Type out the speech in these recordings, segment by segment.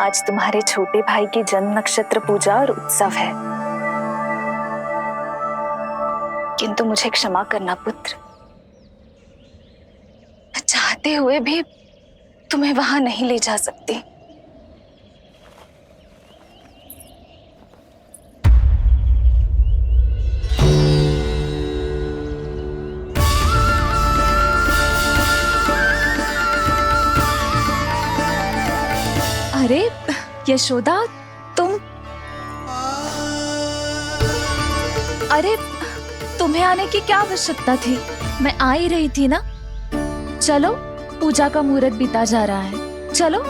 आज तुम्हारे छोटे भाई की जन्म नक्षत्र पूजा और उत्सव है, किंतु मुझे क्षमा करना पुत्र, मैं चाहते हुए भी तुम्हें वहां नहीं ले जा सकती। अरे यशोदा, अरे तुम्हें आने की क्या आवश्यकता थी? मैं आ ही रही थी ना। चलो, पूजा का मुहूर्त बीता जा रहा है, चलो।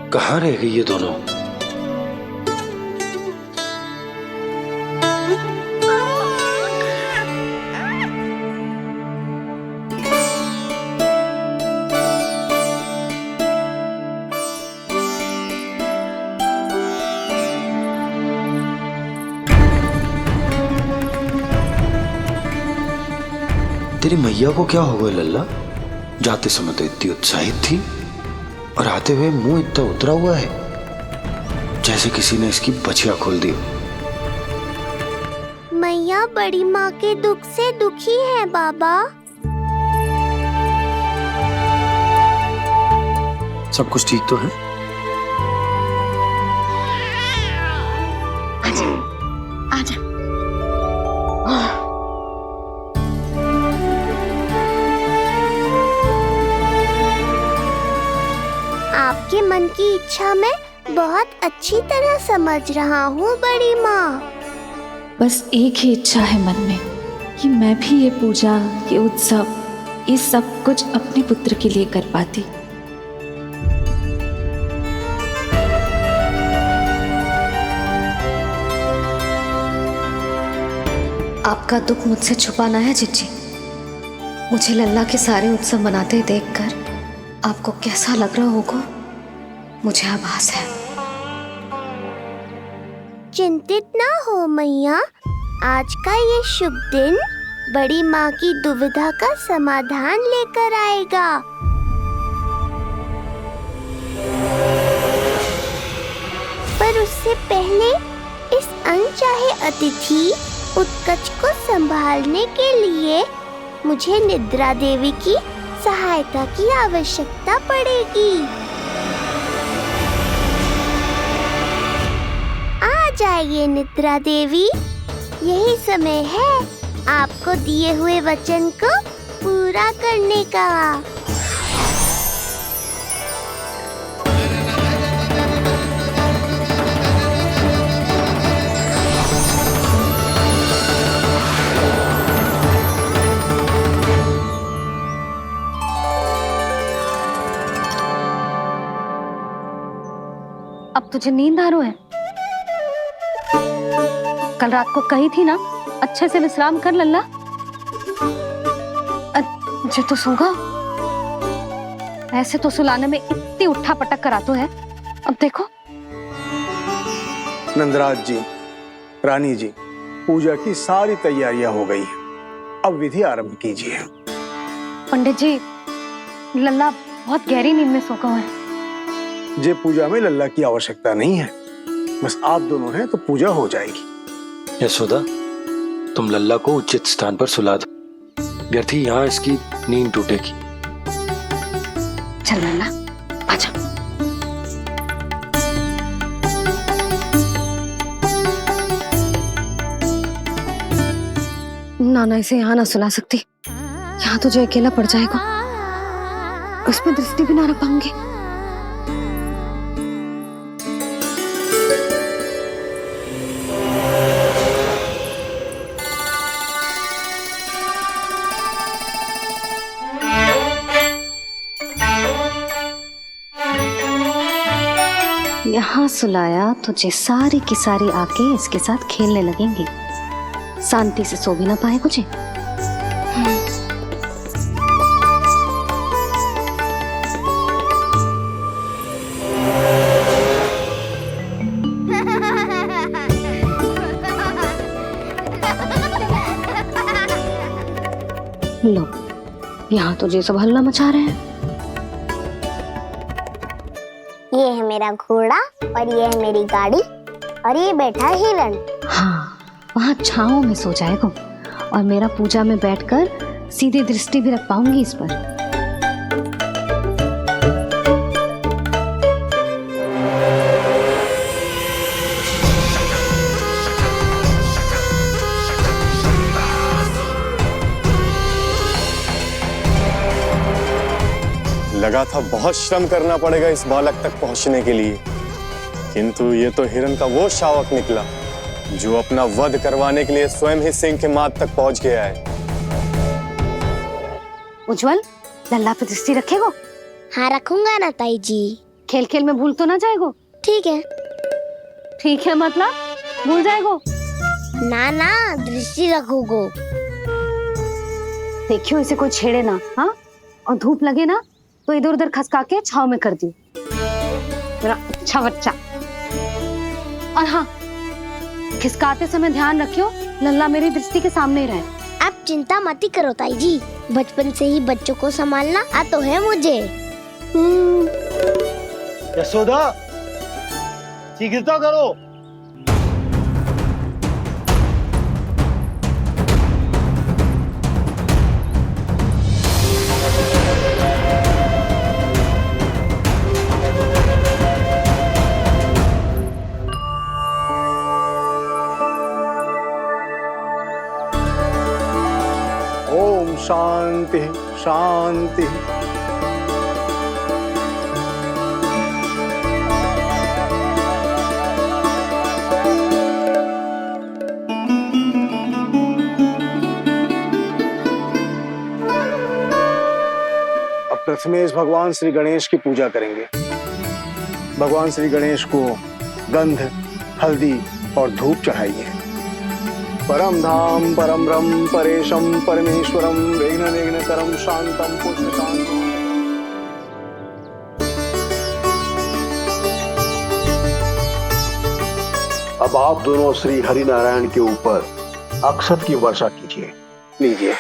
कहाँ रह गई ये दोनों? तेरी मैया को क्या हो गया लल्ला? जाते समय तो इतनी उत्साहित थी और आते हुए मुंह इतना उतरा हुआ है जैसे किसी ने इसकी बचिया खोल दी। मैया बड़ी माँ के दुख से दुखी है बाबा। सब कुछ ठीक तो है? आजा। आपके मन की इच्छा मैं बहुत अच्छी तरह समझ रहा हूँ बड़ी माँ। बस एक ही इच्छा है मन में कि मैं भी ये पूजा, ये उत्सव, ये सब कुछ अपने पुत्र के लिए कर पाती। आपका दुख मुझसे छुपाना है जिज्जी। मुझे लल्ला के सारे उत्सव मनाते देखकर आपको कैसा लग रहा होगा, मुझे आभास है। चिंतित ना हो मैया, आज का ये शुभ दिन बड़ी माँ की दुविधा का समाधान लेकर आएगा। पर उससे पहले इस अनचाहे अतिथि उत्कच को संभालने के लिए मुझे निद्रा देवी की सहायता की आवश्यकता पड़ेगी। आ जाइए निद्रा देवी, यही समय है आपको दिए हुए वचन को पूरा करने का। अब तुझे नींद आ रहा है? कल रात को कही थी ना अच्छे से विश्राम कर लल्ला। जो तो सोगा, ऐसे तो सुलाने में इतनी उठा पटक कराता है। अब देखो। नंदराज जी, रानी जी, पूजा की सारी तैयारियां हो गई हैं। अब विधि आरंभ कीजिए। पंडित जी, लल्ला बहुत गहरी नींद में सो गया है। जे पूजा में लल्ला की आवश्यकता नहीं है, बस आप दोनों हैं तो पूजा हो जाएगी। यशोदा, तुम लल्ला को उचित स्थान पर सुला दो, व्यर्थ ही यहाँ इसकी नींद टूटेगी। चल लल्ला, आजा। नाना इसे यहाँ ना सुला सकती, यहाँ तो जो अकेला पड़ जाएगा, उसमें दृष्टि भी ना रख पाऊंगी। यहाँ सुलाया तो जे सारी की सारी आके इसके साथ खेलने लगेंगी, शांति से सो भी ना पाए कुछ। लो, यहाँ तो ये सब हल्ला मचा रहे हैं। ये है मेरा घोड़ा और ये है मेरी गाड़ी और ये बैठा है हिरण। हाँ, वहाँ छाँव में सो जाएगा और मेरा पूजा में बैठकर सीधी दृष्टि भी रख पाऊंगी इस पर। लगा था बहुत श्रम करना पड़ेगा इस बालक तक पहुंचने के लिए, किंतु ये तो हिरण का वो शावक निकला जो अपना वध करवाने के लिए स्वयं ही सिंह के माथ तक पहुंच गया है। उज्जवल, लल्ला पे दृष्टि रखेगो? हाँ रखूंगा ना ताई जी। खेल खेल में भूल तो ना जाएगो? ठीक है। ठीक है मतलब भूल जाएगो? ना ना, दृष्टि रखोगो। देखियो इसे कोई छेड़े ना, हाँ? और धूप लगे ना तो इधर उधर खसका के छाव में कर दी। मेरा अच्छा बच्चा। और हाँ, खिसकाते समय ध्यान रखियो लल्ला मेरी दृष्टि के सामने ही रहे। आप चिंता मत ही करो ताई जी, बचपन से ही बच्चों को संभालना आता है मुझे। यशोदा, शीघ्रता करो। ओम शांति शांति। अब प्रथमेश भगवान श्री गणेश की पूजा करेंगे। भगवान श्री गणेश को गंध, हल्दी और धूप चाहिए। परम धाम परम ब्रह्म परेशम परमेश्वरम विघ्न निघ्नकरम शांतम पुष्टकांतम। अब आप दोनों श्री हरि नारायण के ऊपर अक्षत की वर्षा कीजिए। लीजिए।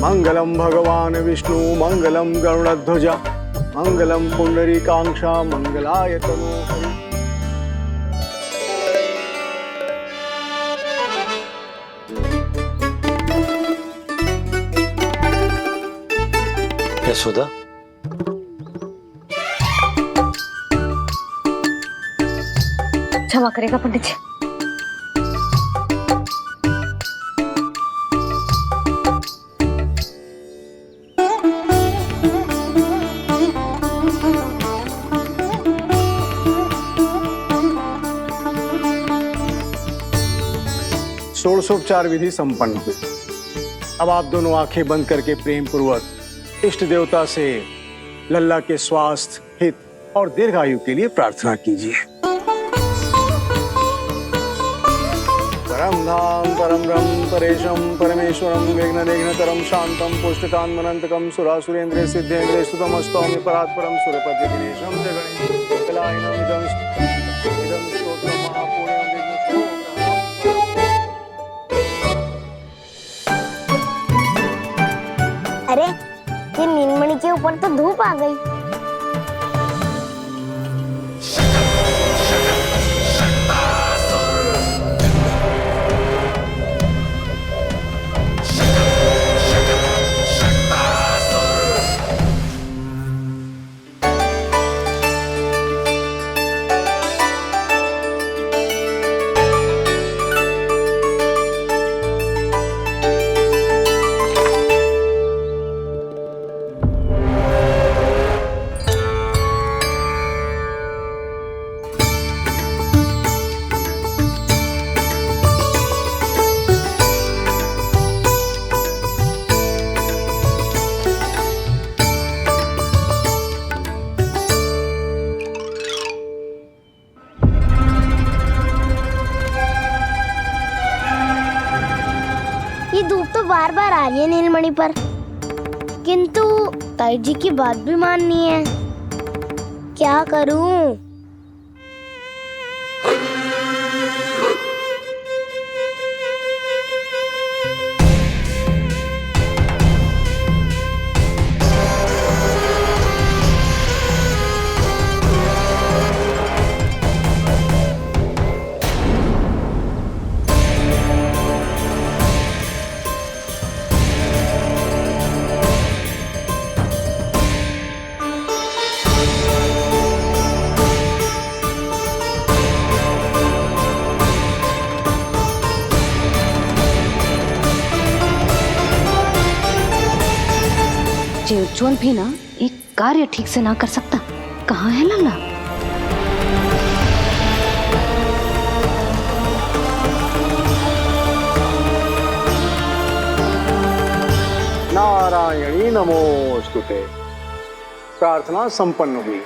मंगलम भगवान विष्णु मंगलम गरुड़ध्वजा मंगलम पुंडरीकाक्षा मंगलाय तनोहरि। यशोदा, क्षमा करेगा पंडित जी। षोडशोपचार विधि संपन्न हुई। अब आप दोनों आंखें बंद करके प्रेम पूर्वक इष्ट देवता से लल्ला के स्वास्थ्य, हित और दीर्घायु के लिए प्रार्थना कीजिए। परम धाम परम ब्रह्म परेशम परमेश्वरम विघ्न निघ्नकरम शांतम पुष्टकांतमनंतकम सुरासुरेंद्र सिद्धेंद्र स्तुतम स्तौम्य परात्परम सुरपति दिनेशम जगणेश कलायनम इदं स्तोत्रम महापुण्यम विघ्नशो। अरे ये नीलमणि के ऊपर तो धूप आ गई। ये धूप तो बार बार आ रही है नीलमणि पर, किंतु ताई जी की बात भी माननी है। क्या करूं? जे उज्जवल भी ना एक कार्य ठीक से ना कर सकता। कहाँ है लल्ला? नारायणी नमोस्तुते। प्रार्थना संपन्न हुई।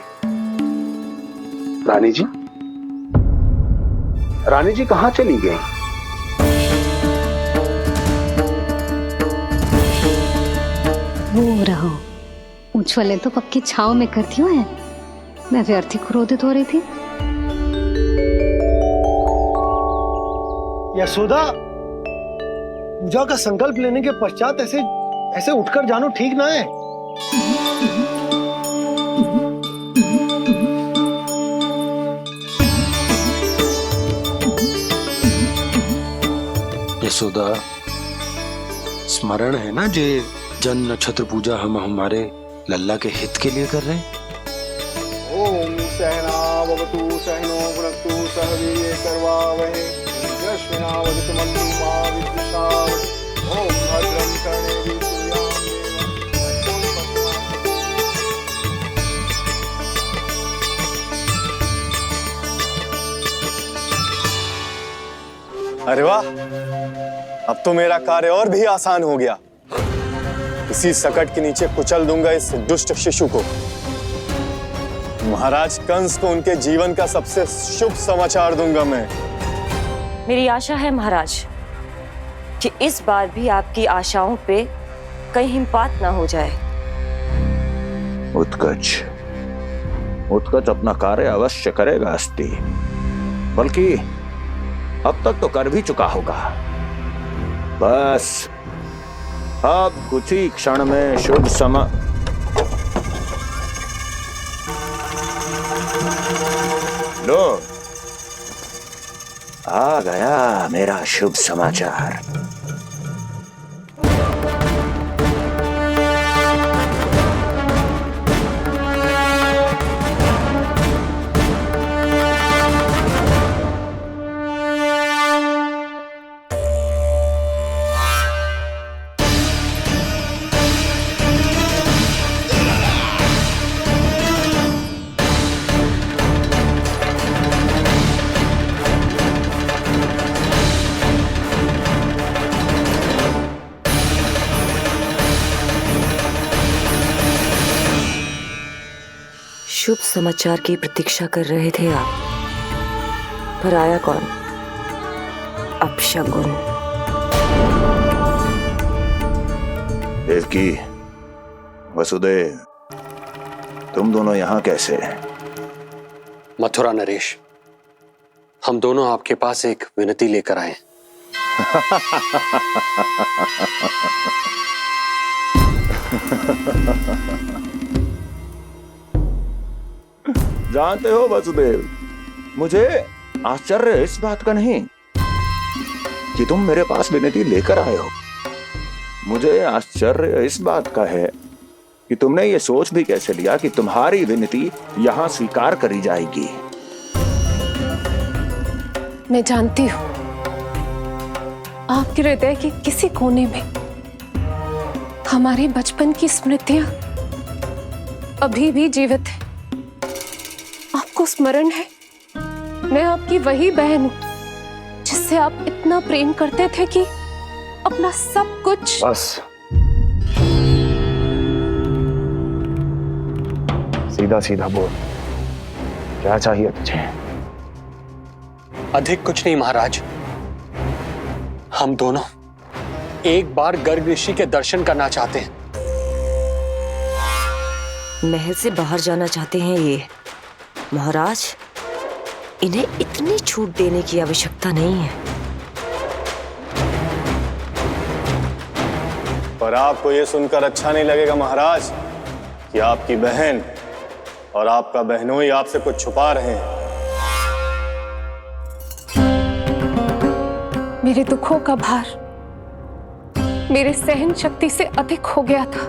रानी जी, रानी जी कहाँ चली गई? वो रहो, उज्जवल तो पक्की छाव में करती है। मैं व्यर्थ ही क्रोधित हो रही थी। यशोदा, पूजा का संकल्प लेने के पश्चात ऐसे उठकर जानो ठीक ना है। यशोदा, स्मरण है ना जे जन नक्षत्र पूजा हम हमारे लल्ला के हित के लिए कर रहे हैं। ओम सहना भवतु सहनो भुनक्तु सह वीर्यं करवावहै तेजस्विनावधीतमस्तु मा विद्विषावहै। ओम भद्रं कर्णेभिः शृणुयाम देवम्। अरे वाह, अब तो मेरा कार्य और भी आसान हो गया। इसी सकट के नीचे कुचल दूंगा इस दुष्ट शिशु को। महाराज कंस को उनके जीवन का सबसे शुभ समाचार दूंगा मैं। मेरी आशा है महाराज कि इस बार भी आपकी आशाओं पे कहीं हिमपात ना हो जाए। उत्कच अपना कार्य अवश्य करेगा अस्ति, बल्कि अब तक तो कर भी चुका होगा। बस अब कुछ ही क्षण में शुभ समय। लो, आ गया मेरा शुभ समाचार। शुभ समाचार की प्रतीक्षा कर रहे थे आप, पर आया कौन? अपशगुन। देवकी, वसुदेव, तुम दोनों यहाँ कैसे? मथुरा नरेश, हम दोनों आपके पास एक विनती लेकर आए। जानते हो वसुदेव, मुझे आश्चर्य इस बात का नहीं कि तुम मेरे पास विनती लेकर आए हो। मुझे आश्चर्य इस बात का है कि तुमने ये सोच भी कैसे लिया कि तुम्हारी विनती यहां स्वीकार करी जाएगी। मैं जानती हूं आपके हृदय के किसी कोने में हमारे बचपन की स्मृतियां अभी भी जीवित है। आपको स्मरण है, मैं आपकी वही बहन हूं जिससे आप इतना प्रेम करते थे कि अपना सब कुछ। बस सीधा सीधा बोल, क्या चाहिए तुझे? अधिक कुछ नहीं महाराज, हम दोनों एक बार गर्ग ऋषि के दर्शन करना चाहते हैं। महल से बाहर जाना चाहते हैं ये। महाराज, इन्हें इतनी छूट देने की आवश्यकता नहीं है। पर आपको यह सुनकर अच्छा नहीं लगेगा महाराज कि आपकी बहन और आपका बहनोई आपसे कुछ छुपा रहे हैं। मेरे दुखों का भार मेरे सहन शक्ति से अधिक हो गया था,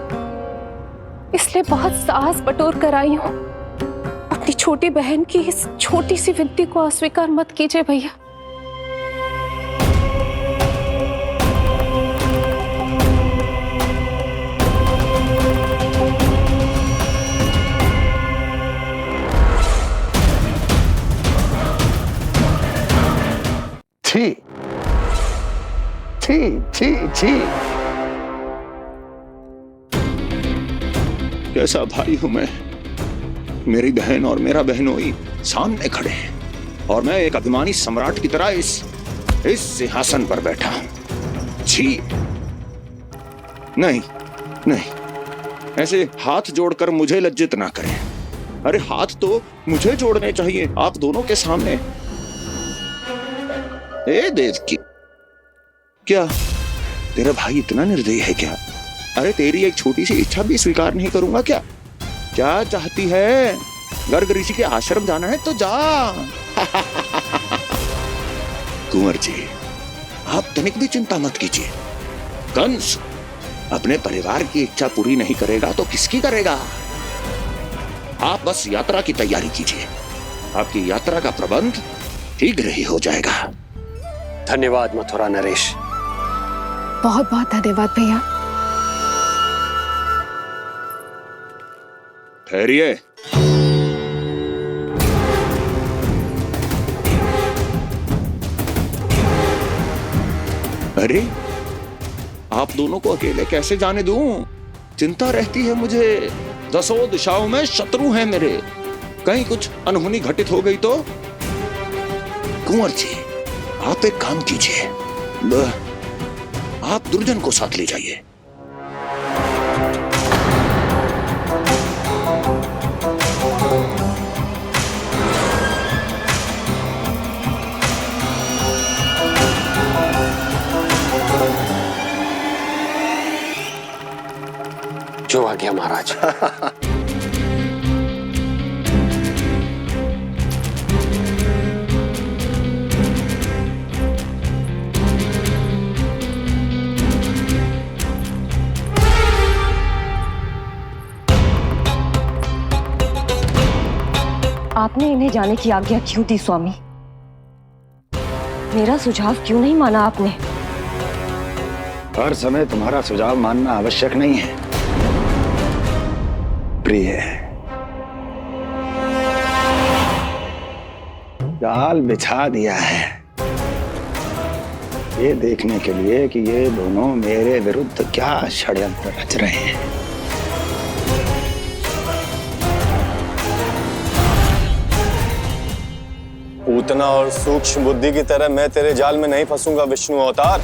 इसलिए बहुत साहस बटोर कर आई हूं। अपनी छोटी बहन की इस छोटी सी विनती को अस्वीकार मत कीजिए भैया। छी। कैसा भाई हूं मैं। मेरी बहन और मेरा बहनोई सामने खड़े हैं और मैं एक अभिमानी सम्राट की तरह इस सिंहासन पर बैठा हूं। छी। नहीं नहीं, ऐसे हाथ जोड़कर मुझे लज्जित ना करें। अरे हाथ तो मुझे जोड़ने चाहिए आप दोनों के सामने। ए देवकी, क्या तेरा भाई इतना निर्दयी है क्या? अरे तेरी एक छोटी सी इच्छा भी स्वीकार नहीं करूंगा क्या? क्या चाहती है? गर्ग ऋषि के आश्रम जाना है तो जा। कुंवर जी, आप तनिक भी चिंता मत कीजिए। कंस अपने परिवार की इच्छा पूरी नहीं करेगा तो किसकी करेगा? आप बस यात्रा की तैयारी कीजिए। आपकी यात्रा का प्रबंध शीघ्र ही हो जाएगा। धन्यवाद मथुरा नरेश। बहुत बहुत धन्यवाद भैया। ठहरिए। अरे आप दोनों को अकेले कैसे जाने दूं? चिंता रहती है मुझे। दसों दिशाओं में शत्रु हैं मेरे। कहीं कुछ अनहोनी घटित हो गई तो? कुंवर जी, आप एक काम कीजिए, आप दुर्जन को साथ ले जाइए। जो आ गया महाराज। आपने इन्हें जाने की आज्ञा क्यों दी स्वामी? मेरा सुझाव क्यों नहीं माना आपने? हर समय तुम्हारा सुझाव मानना आवश्यक नहीं है प्रिय। जाल बिछा दिया है ये देखने के लिए कि ये दोनों मेरे विरुद्ध क्या षड्यंत्र रच रहे हैं। पूतना और सूक्ष्म बुद्धि की तरह मैं तेरे जाल में नहीं फंसूंगा विष्णु अवतार।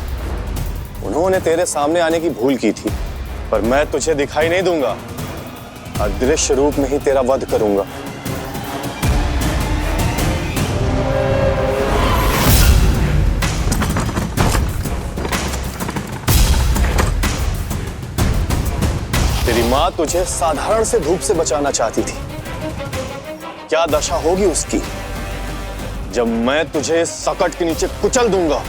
उन्होंने तेरे सामने आने की भूल की थी, पर मैं तुझे दिखाई नहीं दूंगा। अदृश्य रूप में ही तेरा वध करूंगा। तेरी मां तुझे साधारण से धूप से बचाना चाहती थी। क्या दशा होगी उसकी जब मैं तुझे इस सकट के नीचे कुचल दूंगा।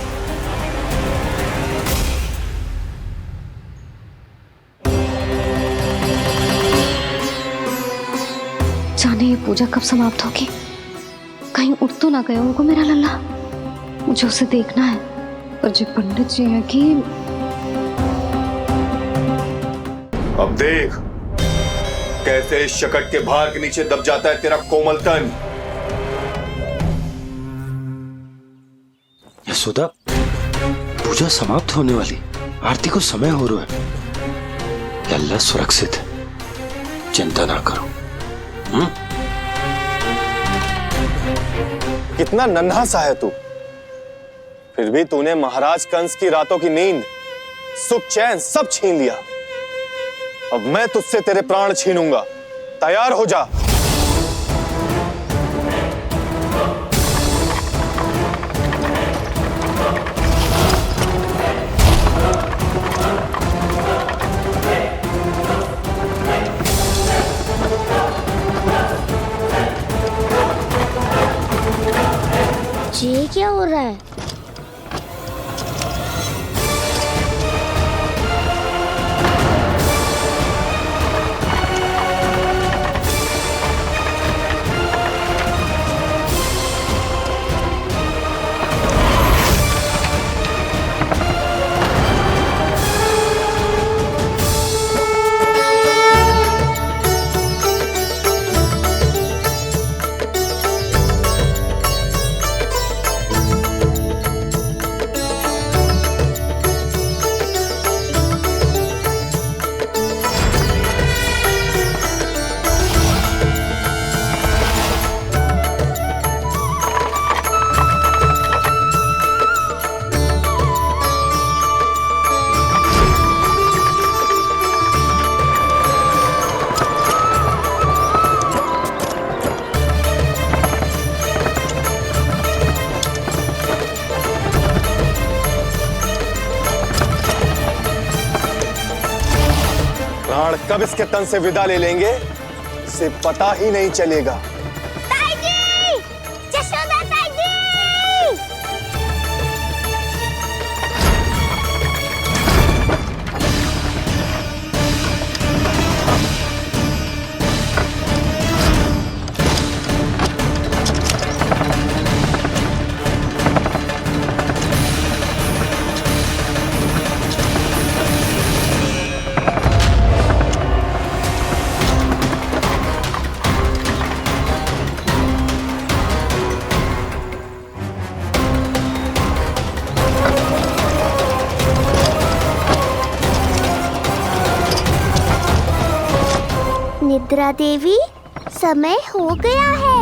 जाने ये पूजा कब समाप्त होगी? कहीं उठ तो ना गया उनको मेरा लल्ला। मुझे उसे देखना है। पर जो पंडित जी है कि अब देख कैसे इस शकट के भार के नीचे दब जाता है तेरा कोमल तन। यशोदा, पूजा समाप्त होने वाली, आरती को समय हो रहा है। अल्लाह सुरक्षित है, चिंता ना करो। कितना नन्हा सा है तू, फिर भी तूने महाराज कंस की रातों की नींद, सुख चैन सब छीन लिया। अब मैं तुझसे तेरे प्राण छीनूंगा। तैयार हो जा। ये क्या हो रहा है? प्राण कब इसके तन से विदा ले लेंगे इसे पता ही नहीं चलेगा। ताई जी! जशोदा ताई जी! निद्रा देवी, समय हो गया है।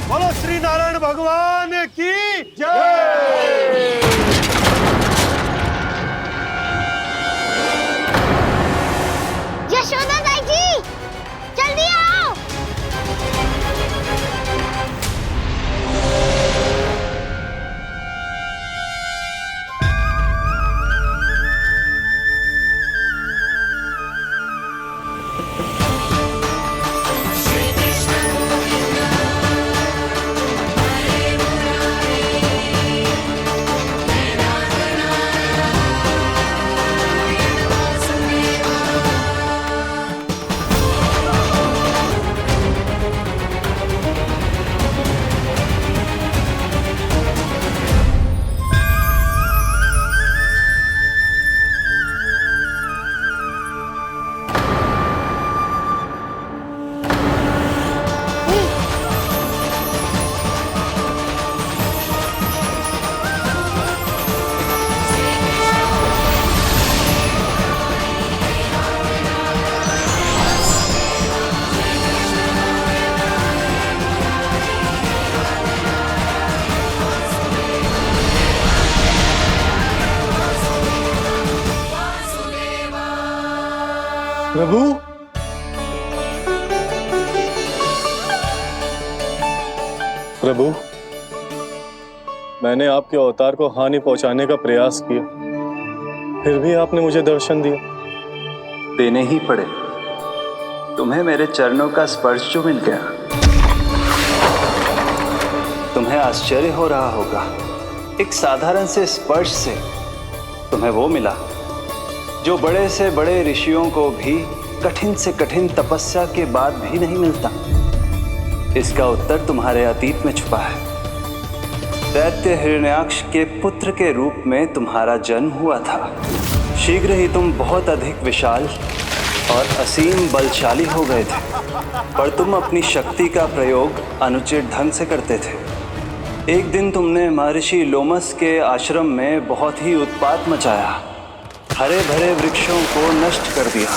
बोलो श्री नारायण भगवान की जय। यशोदा ताई जी, जल्दी आओ। प्रभु, प्रभु, मैंने आपके अवतार को हानि पहुंचाने का प्रयास किया, फिर भी आपने मुझे दर्शन दिया। देने ही पड़े। तुम्हें मेरे चरणों का स्पर्श जो मिल गया, तुम्हें आश्चर्य हो रहा होगा। एक साधारण से स्पर्श से तुम्हें वो मिला जो बड़े से बड़े ऋषियों को भी कठिन से कठिन तपस्या के बाद भी नहीं मिलता। इसका उत्तर तुम्हारे अतीत में छुपा है। दैत्य हिरण्याक्ष के पुत्र के रूप में तुम्हारा जन्म हुआ था। शीघ्र ही तुम बहुत अधिक विशाल और असीम बलशाली हो गए थे, पर तुम अपनी शक्ति का प्रयोग अनुचित ढंग से करते थे। एक दिन तुमने महर्षि लोमस के आश्रम में बहुत ही उत्पात मचाया, हरे भरे वृक्षों को नष्ट कर दिया।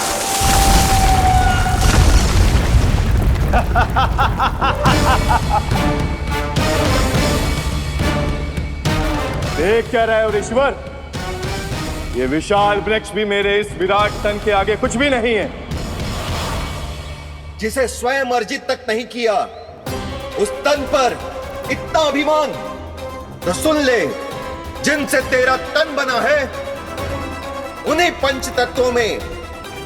देख क्या रहे हो ऋषिवर? ये विशाल वृक्ष भी मेरे इस विराट तन के आगे कुछ भी नहीं है। जिसे स्वयं अर्जित तक नहीं किया, उस तन पर इतना अभिमान, तो सुन ले, जिनसे तेरा तन बना है उन्हीं पंच तत्वों में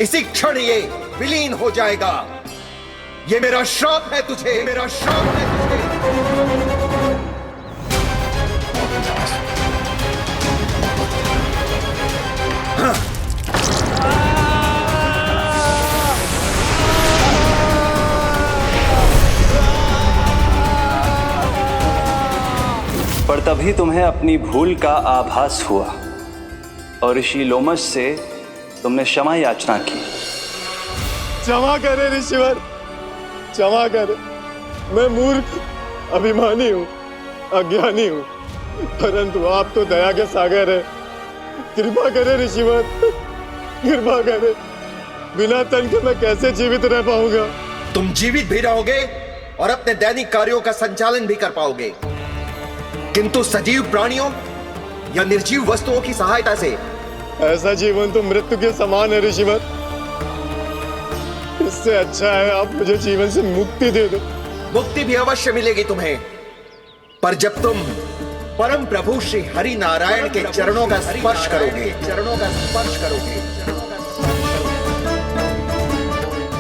इसी क्षण ये विलीन हो जाएगा। ये मेरा श्राप है तुझे, मेरा श्राप है तुझे। पर तभी तुम्हें अपनी भूल का आभास हुआ और ऋषि लोमस से तुमने क्षमा याचना की। क्षमा करे ऋषिवर, क्षमा कर, मैं मूर्ख, अभिमानी हूँ, अज्ञानी हूँ, परंतु आप तो दया के सागर है। कृपा करे ऋषिवर, कृपा करे। बिना तन के मैं कैसे जीवित रह पाऊंगा? तुम जीवित भी रहोगे और अपने दैनिक कार्यों का संचालन भी कर पाओगे, किंतु सजीव प्राणियों या निर्जीव वस्तुओं की सहायता से ऐसा जीवन तो मृत्यु के समान है ऋषिवर। इससे अच्छा है आप मुझे जीवन से मुक्ति दे दो। मुक्ति भी अवश्य मिलेगी तुम्हें, पर जब तुम परम प्रभु श्री हरि नारायण के चरणों का स्पर्श करोगे, चरणों का स्पर्श करोगे।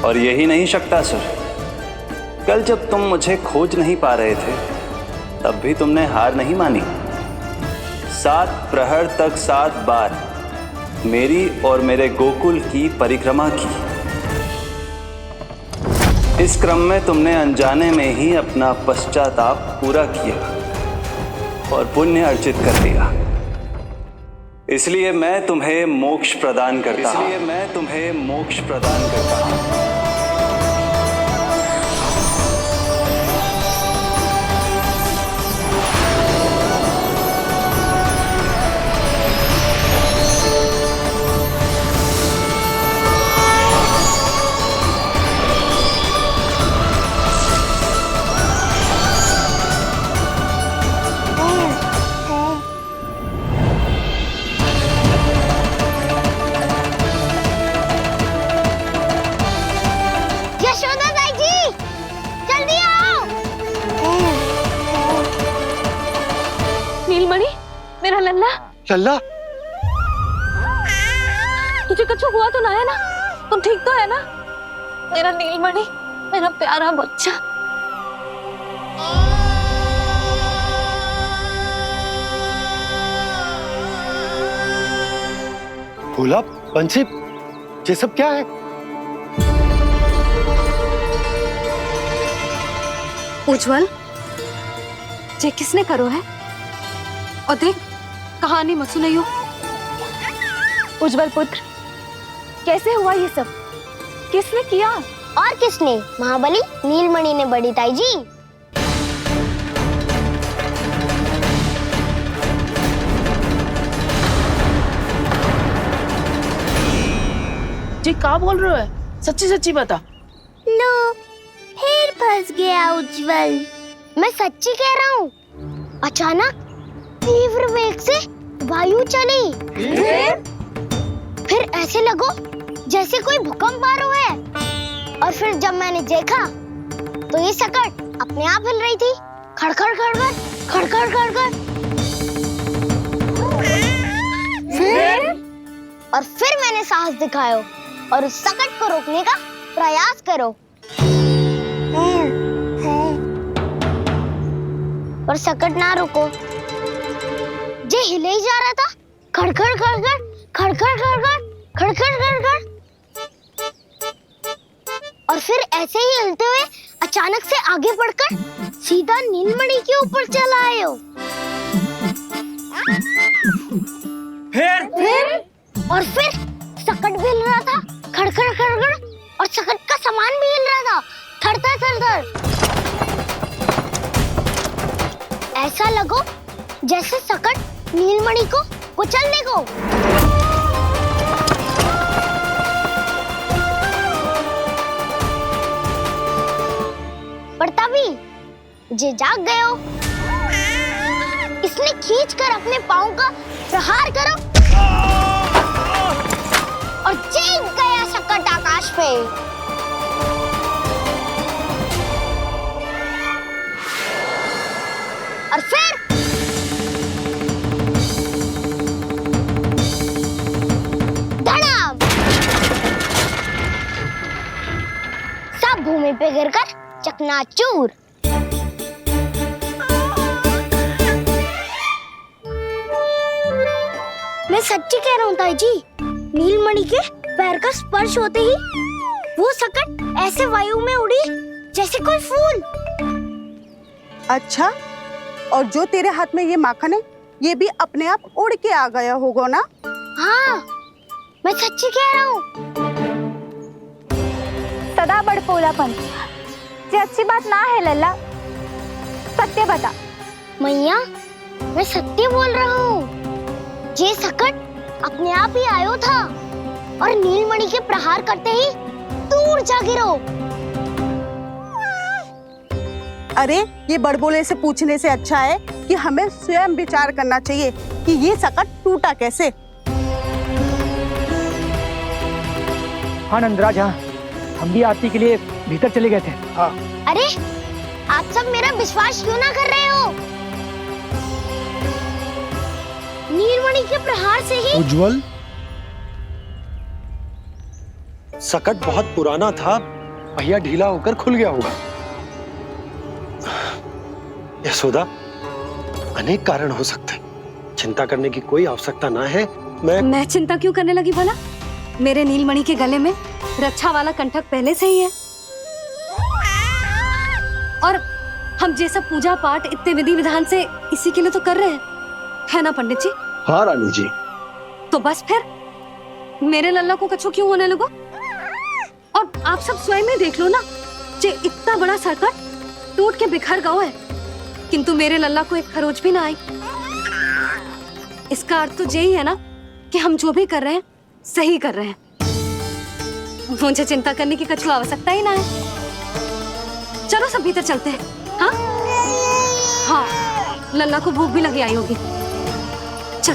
और यही नहीं शक्तासुर, कल जब तुम मुझे खोज नहीं पा रहे थे तब भी तुमने हार नहीं मानी। 7 प्रहर तक 7 बार मेरी और मेरे गोकुल की परिक्रमा की। इस क्रम में तुमने अनजाने में ही अपना पश्चाताप पूरा किया और पुण्य अर्जित कर लिया। इसलिए मैं तुम्हें मोक्ष प्रदान करता हूं। इसलिए मैं तुम्हें मोक्ष प्रदान करता हूं। मेरा लल्ला, लल्ला, तुझे कुछ हुआ तो ना है ना? तुम ठीक तो है ना? मेरा नीलमणि, मेरा प्यारा बच्चा। भोला, बंसी, ये सब क्या है? उज्जवल, ये किसने करो है? और देख, कहानी मत सुनाइयो। उज्जवल पुत्र, कैसे हुआ ये सब? किसने किया? और किसने? महाबली नीलमणि ने, बड़ी ताई जी। जी क्या बोल रहे हो? सच्ची सच्ची बता। लो, फिर फंस गया उज्जवल। मैं सच्ची कह रहा हूँ। अचानक तीव्र वेग से वायु चली। फिर ऐसे लगो जैसे कोई भूकंप आ रहा है। और फिर जब मैंने देखा तो ये सकट अपने आप हिल रही थी, खड़खड़ खड़खड़ खड़खड़ खड़खड़। फिर मैंने साहस दिखाया और उस सकट को रोकने का प्रयास करो, पर सकट ना रुको। जे हिले ही जा रहा था, खड़खड़ खड़खड़ खड़खड़ खड़खड़ खड़खड़ खड़खड़। और फिर ऐसे ही हिलते हुए अचानक से आगे बढ़कर सीधा नीलमणि के ऊपर चला आए हो। और फिर सकट भी हिल रहा था, खड़खड़ खड़खड़, और सकट का सामान भी हिल रहा था, थरथर थरथर। ऐसा लगो जैसे सकट नीलमणि को कुचलने को। पर तभी जे जाग गए हो। इसने खींचकर अपने पांव का प्रहार करो और चीख गया सकट आकाश पे। और फिर धड़ाम, सब भूमि पे गिरकर चकनाचूर। मैं सच्ची कह रहा हूँ ताई जी, नीलमणि के पैर का स्पर्श होते ही वो सकट ऐसे वायु में उड़ी जैसे कोई फूल। अच्छा, और जो तेरे हाथ में ये माखन है, ये भी अपने आप उड़ के आ गया होगा ना? हाँ, मैं सच्ची कह रहा हूँ। सदा बड़पोलापन, ये अच्छी बात ना है लल्ला, सत्य बता। मैया मैं सत्य बोल रहा हूँ, ये सकट अपने आप ही आयो था और नीलमणि के प्रहार करते ही दूर जा गिरो। अरे ये बड़बोले से पूछने से अच्छा है कि हमें स्वयं विचार करना चाहिए कि ये सकट टूटा कैसे। हाँ नंदराज, हाँ हम भी आरती के लिए भीतर चले गए थे। हाँ। अरे आप सब मेरा विश्वास क्यों ना कर रहे हो? नीलमणि के प्रहार से ही उज्जवल, सकट बहुत पुराना था, पहिया ढीला होकर खुल गया होगा। यशोदा, अनेक कारण हो सकते हैं, चिंता करने की कोई आवश्यकता ना है। मैं चिंता क्यों करने लगी भला? मेरे नीलमणि के गले में रक्षा वाला कंठक पहले से ही है, और हम ये सब पूजा पाठ इतने विधि विधान से इसी के लिए तो कर रहे हैं, है ना पंडित जी? हाँ रानी जी। तो बस फिर मेरे लल्ला को कछु क्यों होने लगो? और आप सब स्वयं ही देख लो ना, जे इतना बड़ा सकट टूट के बिखर गया है, किंतु मेरे लल्ला को एक खरोच भी ना आई। इसका अर्थ तो यही है ना कि हम जो भी कर रहे हैं सही कर रहे हैं। मुझे चिंता करने की कछु आवश्यकता ही ना है। चलो सब भीतर चलते हैं। हाँ हाँ, लल्ला को भूख भी लगी आई होगी। चल।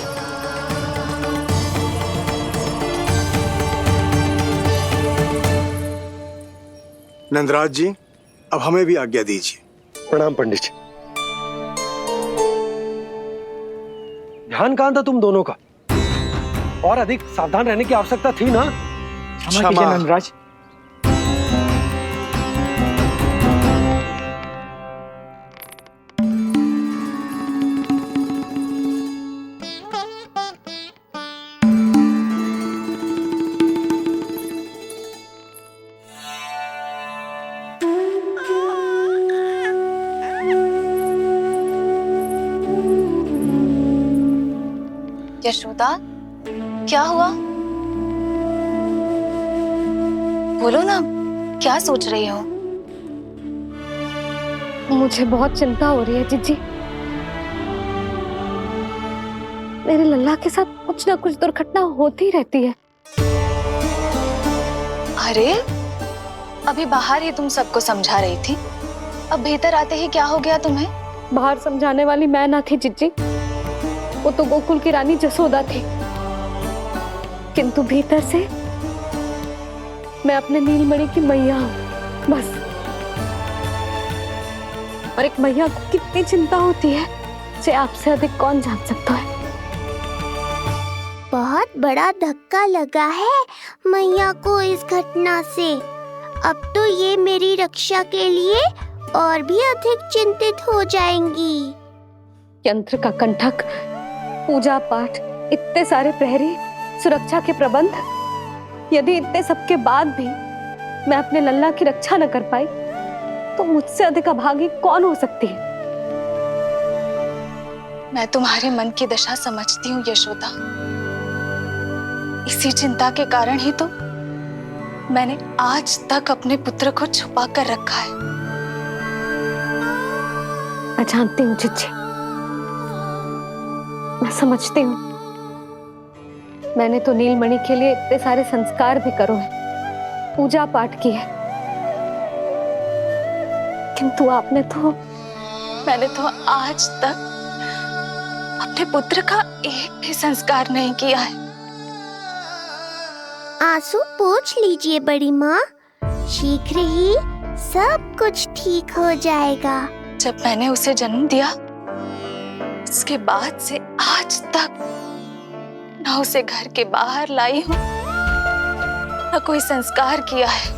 नंदराज जी, अब हमें भी आज्ञा दीजिए। प्रणाम पंडित जी। ध्यान कहाँ था तुम दोनों का? और अधिक सावधान रहने की आवश्यकता थी ना? क्षमा कीजिए नंदराज। यशोदा, क्या हुआ? बोलो ना, क्या सोच रही हो? मुझे बहुत चिंता हो रही है जीजी। मेरे लल्ला के साथ कुछ ना कुछ दुर्घटना होती रहती है। अरे, अभी बाहर ही तुम सबको समझा रही थी, अब भीतर आते ही क्या हो गया तुम्हें? बाहर समझाने वाली मैं ना थी जीजी, वो तो गोकुल की रानी जसोदा थी, किंतु भीतर से मैं अपने नीलमणि की मैया हूँ, बस। और एक मैया को कितनी चिंता होती है, इसे आपसे अधिक कौन जान सकता है। बहुत बड़ा धक्का लगा है मैया को इस घटना से। अब तो ये मेरी रक्षा के लिए और भी अधिक चिंतित हो जाएंगी। यंत्र का कंठक, पूजा पाठ, इतने सारे प्रहरी, सुरक्षा के प्रबंध, यदि इतने सबके बाद भी मैं अपने लल्ला की रक्षा न कर पाई तो मुझसे अधिक अभागी कौन हो सकती है? मैं तुम्हारे मन की दशा समझती हूँ यशोदा। इसी चिंता के कारण ही तो मैंने आज तक अपने पुत्र को छुपा कर रखा है। मैं जानती हूँ जीजी, मैं समझती हूँ। मैंने तो नीलमणि के लिए इतने सारे संस्कार भी करो है, पूजा पाठ की है, किंतु मैंने तो आज तक अपने पुत्र का एक भी संस्कार नहीं किया है। आंसू पोंछ लीजिए बड़ी माँ, शीघ्र ही सब कुछ ठीक हो जाएगा। जब मैंने उसे जन्म दिया, उसके बाद से आज तक न उसे घर के बाहर लाई हूं, न कोई संस्कार किया है।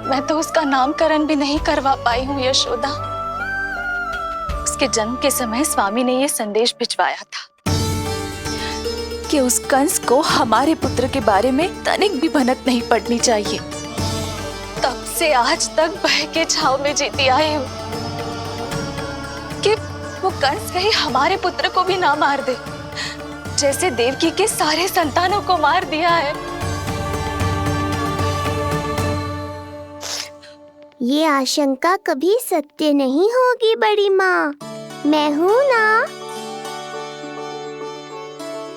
मैं तो उसका नामकरण भी नहीं करवा पाई हूँ यशोदा। उसके जन्म के समय स्वामी ने ये संदेश भिजवाया था कि उस कंस को हमारे पुत्र के बारे में तनिक भी भनक नहीं पड़नी चाहिए। तब से आज तक भय के छाव में जीती आई हूँ कि वो कंस कहीं हमारे पुत्र को भी ना मार दे, जैसे देवकी के सारे संतानों को मार दिया है। ये आशंका कभी सत्य नहीं होगी बड़ी माँ, मैं हूँ ना।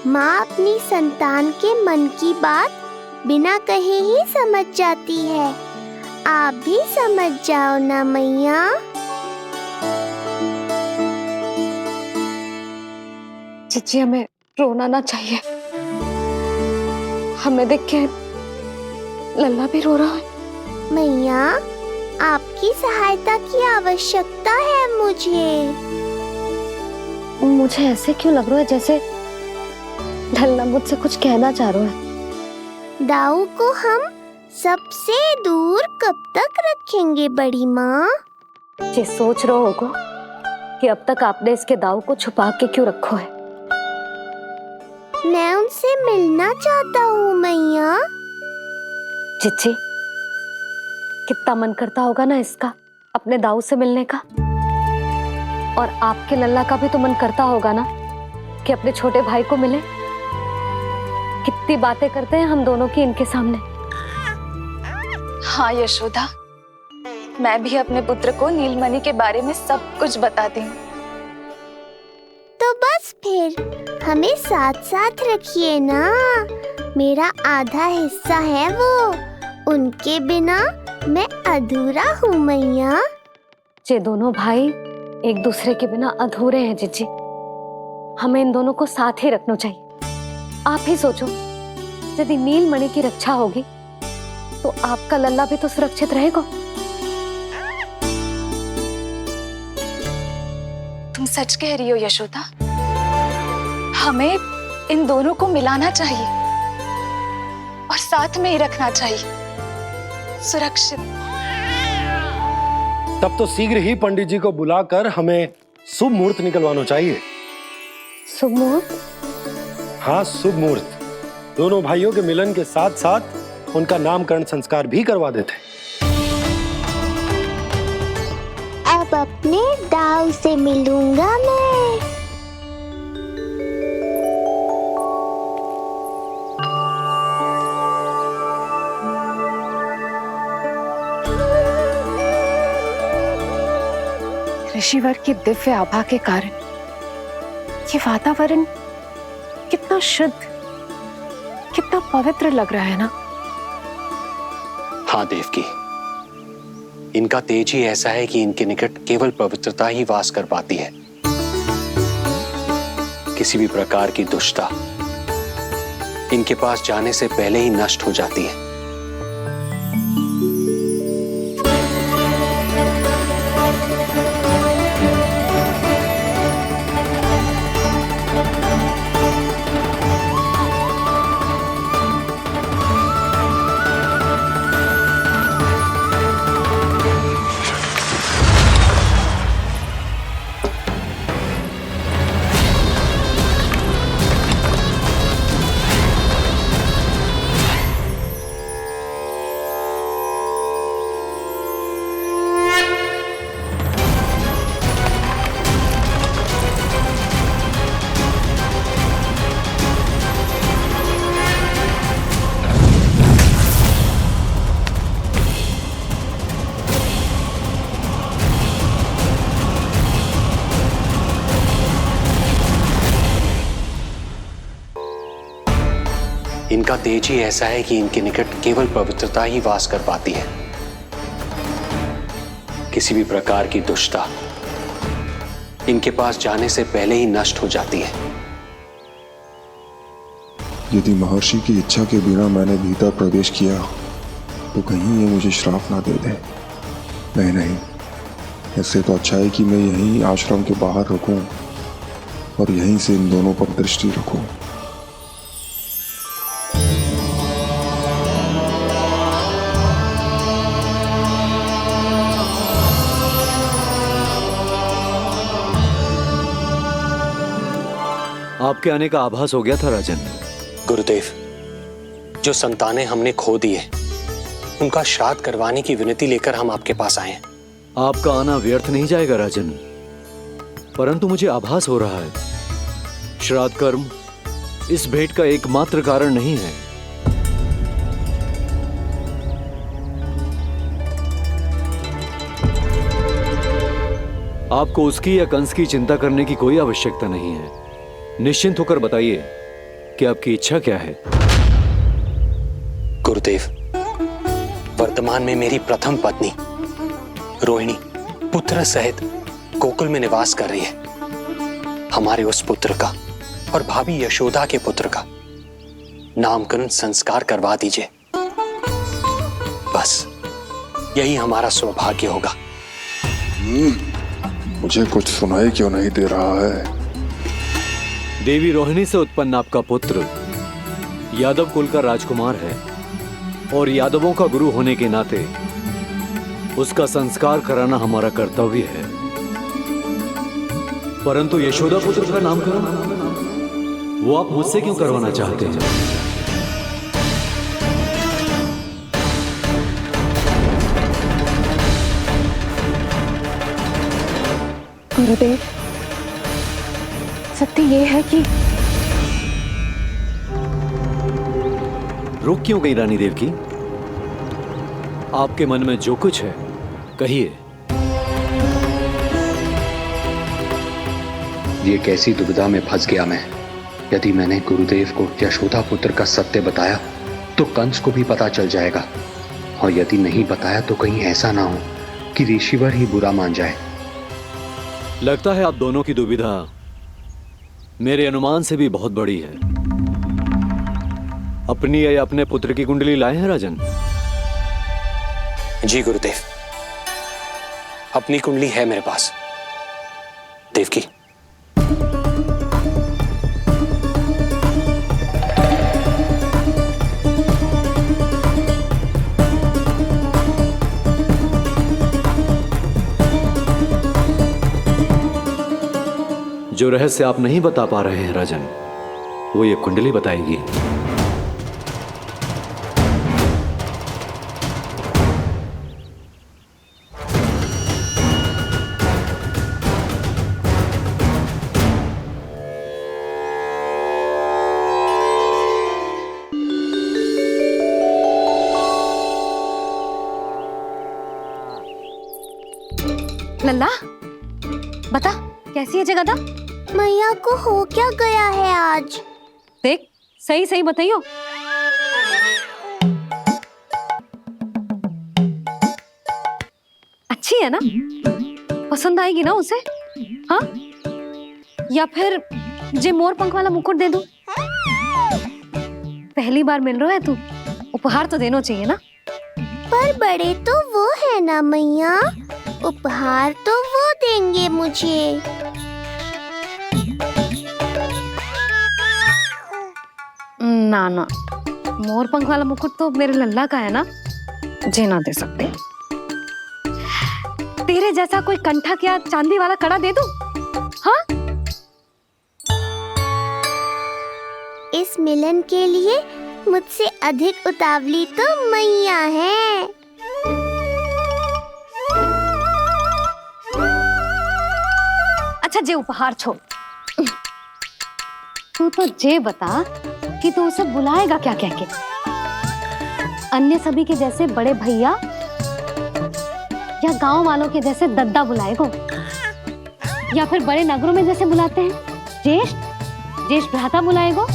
माँ अपनी संतान के मन की बात बिना कहे ही समझ जाती है। आप भी समझ जाओ ना मैया। जीजी हमें रोना ना चाहिए। हमें देख के लल्ला भी रो रहा है। मैया, आपकी सहायता की आवश्यकता है मुझे। मुझे ऐसे क्यों लग रहा है जैसे लल्ला मुझसे कुछ कहना चाह रहा है। दाऊ को हम सबसे दूर कब तक रखेंगे बड़ी माँ? ये सोच रहा होगा कि अब तक आपने इसके दाऊ को छुपा के क्यों रखो है। मैं उनसे मिलना चाहता हूँ मैया। चिच्ची, कितना मन करता होगा ना इसका अपने दाऊ से मिलने का। और आपके लल्ला का भी तो मन करता होगा ना कि अपने छोटे भाई को मिले। कितनी बातें करते हैं हम दोनों की इनके सामने। हाँ यशोदा, मैं भी अपने पुत्र को नीलमणि के बारे में सब कुछ बताती हूँ। तो बस फिर हमें साथ साथ रखिए ना। मेरा आधा हिस्सा है वो, उनके बिना मैं अधूरा हूँ मैया। ये दोनों भाई एक दूसरे के बिना अधूरे हैं जीजी। हमें इन दोनों को साथ ही रखना चाहिए। आप ही सोचो, यदि नीलमणि की रक्षा होगी तो आपका लल्ला भी तो सुरक्षित रहेगा। तुम सच कह रही हो यशोदा। हमें इन दोनों को मिलाना चाहिए और साथ में ही रखना चाहिए, सुरक्षित। तब तो शीघ्र ही पंडित जी को बुलाकर हमें शुभ मुहूर्त निकलवाना चाहिए। शुभ मुहूर्त? हाँ, शुभ मुहूर्त। दोनों भाइयों के मिलन के साथ साथ उनका नामकरण संस्कार भी करवा देते। अब अपने दाऊ से मिलूंगा मैं। ऋषिवर की दिव्य आभा के कारण ये वातावरण कितना शुद्ध, कितना पवित्र लग रहा है ना। हाँ देवकी, इनका तेज ही ऐसा है कि इनके निकट केवल पवित्रता ही वास कर पाती है। किसी भी प्रकार की दुष्टता इनके पास जाने से पहले ही नष्ट हो जाती है। इनका तेज ही ऐसा है कि इनके निकट केवल पवित्रता ही वास कर पाती है। किसी भी प्रकार की दुष्टता इनके पास जाने से पहले ही नष्ट हो जाती है। यदि महर्षि की इच्छा के बिना मैंने भीतर प्रवेश किया तो कहीं ये मुझे श्राप ना दे दे। नहीं, इससे तो अच्छा है कि मैं यहीं आश्रम के बाहर रुकूं और यहीं से इन दोनों पर दृष्टि रखूं। आपके आने का आभास हो गया था राजन। गुरुदेव, जो संतानें हमने खो दी है उनका श्राद्ध करवाने की विनती लेकर हम आपके पास आए हैं। आपका आना व्यर्थ नहीं जाएगा राजन, परंतु मुझे आभास हो रहा है श्राद्ध कर्म इस भेंट का एकमात्र कारण नहीं है। आपको उसकी या कंस की चिंता करने की कोई आवश्यकता नहीं है। निश्चिंत होकर बताइए कि आपकी इच्छा क्या है। गुरुदेव, वर्तमान में मेरी प्रथम पत्नी रोहिणी पुत्र सहित गोकुल में निवास कर रही है। हमारे उस पुत्र का और भाभी यशोदा के पुत्र का नामकरण संस्कार करवा दीजिए। बस यही हमारा सौभाग्य होगा। मुझे कुछ सुनाई क्यों नहीं दे रहा है? देवी रोहिणी से उत्पन्न आपका पुत्र यादव कुल का राजकुमार है और यादवों का गुरु होने के नाते उसका संस्कार कराना हमारा कर्तव्य है। परंतु यशोदा पुत्र का नामकरण वो आप मुझसे क्यों करवाना चाहते हैं? गुरुदेव, सत्य ये है कि रुक क्यों गई रानी देव की? आपके मन में जो कुछ है कहिए। ये कैसी दुविधा में फंस गया मैं। यदि मैंने गुरुदेव को यशोदा पुत्र का सत्य बताया तो कंस को भी पता चल जाएगा, और यदि नहीं बताया तो कहीं ऐसा ना हो कि ऋषिवर ही बुरा मान जाए। लगता है आप दोनों की दुविधा मेरे अनुमान से भी बहुत बड़ी है। अपनी या अपने पुत्र की कुंडली लाए हैं राजन? जी गुरुदेव, अपनी कुंडली है मेरे पास। देवकी, जो रहस्य आप नहीं बता पा रहे हैं राजन, वो ये कुंडली बताएगी। लल्ला, बता कैसी है जगदा? मैया को हो क्या गया है आज? देख, सही सही बताइयो। अच्छी है ना? पसंद आएगी ना उसे? हाँ? या फिर जे मोर पंख वाला मुकुट दे दूं? पहली बार मिल रहा है तू, उपहार तो देना चाहिए ना? पर बड़े तो वो है ना मैया, उपहार तो वो देंगे मुझे। ना ना, मोर पंख वाला मुकुट तो मेरे लल्ला का है ना, जे ना दे सकते। तेरे जैसा कोई कंठक या चांदी वाला कड़ा दे दूं? हाँ? इस मिलन के लिए मुझसे अधिक उतावली तो मैया है। अच्छा, जे उपहार छोड़, तू तो जे बता कि तू उसे बुलाएगा क्या कह के? अन्य सभी के जैसे बड़े भैया या गांव वालों के जैसे दद्दा बुलाएगो, या फिर बड़े नगरों में जैसे बुलाते हैं ज्येष्ठ भ्राता बुलाएगो,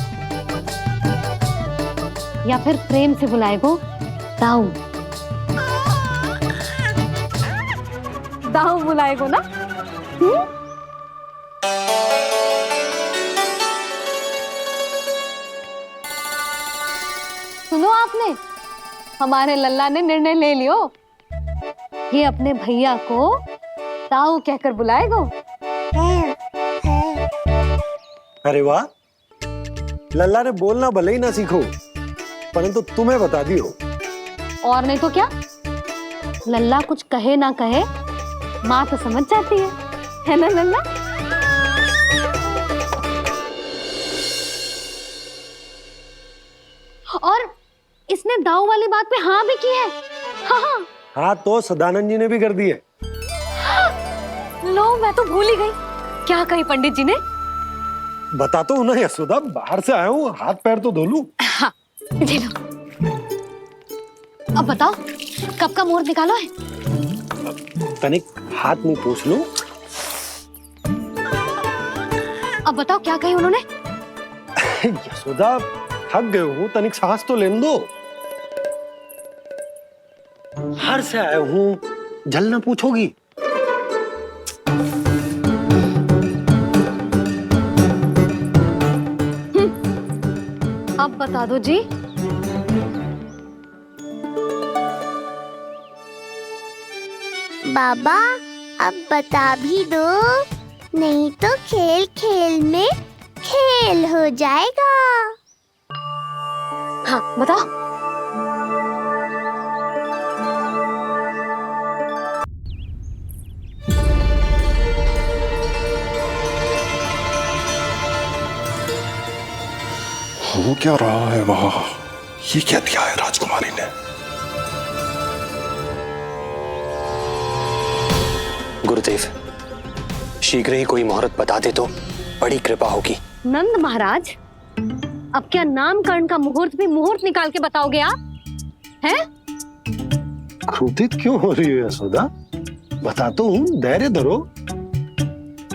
या फिर प्रेम से बुलाएगो दाऊ बुलाएगो ना? सुनो आपने, हमारे लल्ला ने निर्णय ले लियो, ये अपने भैया को ताऊ कहकर बुलाएगो। अरे वाह, लल्ला ने बोलना भले ही ना सीखो, परंतु तुम्हें बता दियो। और नहीं तो क्या, लल्ला कुछ कहे ना कहे माँ तो समझ जाती है ना लल्ला? और इसने दाऊ वाली बात पे हाँ भी की है। हाँ, हाँ तो सदानंद जी ने भी कर दी है। लो, मैं तो भूल ही गई। क्या कही पंडित जी ने? बता तो ना यशोदा, बाहर से आया हूँ, हाथ पैर तो धो लूं। हाँ, ये लो। अब बताओ, कब का मुहूर्त निकालो है? तनिक हाथ मुंह पूछ लूं। अब बताओ क्या कही उन्होंने? यशोदा थक गए हूँ, तनिक सांस तो लेने दो। बाहर से आया हूँ, जल ना पूछोगी? अब बता दो जी। बाबा अब बता भी दो, नहीं तो खेल खेल में खेल हो जाएगा। हाँ बताओ। हो क्या रहा है वहां? ये क्या दिया है राजकुमारी ने? गुरुदेव, शीघ्र ही कोई मुहूर्त बता दे तो बड़ी कृपा होगी। नंद महाराज, अब क्या नामकरण का मुहूर्त भी मुहूर्त निकाल के बताओगे आप? हैं? क्रोधित क्यों हो रही हो यशोदा? बताता हूँ, धैर्य धरो।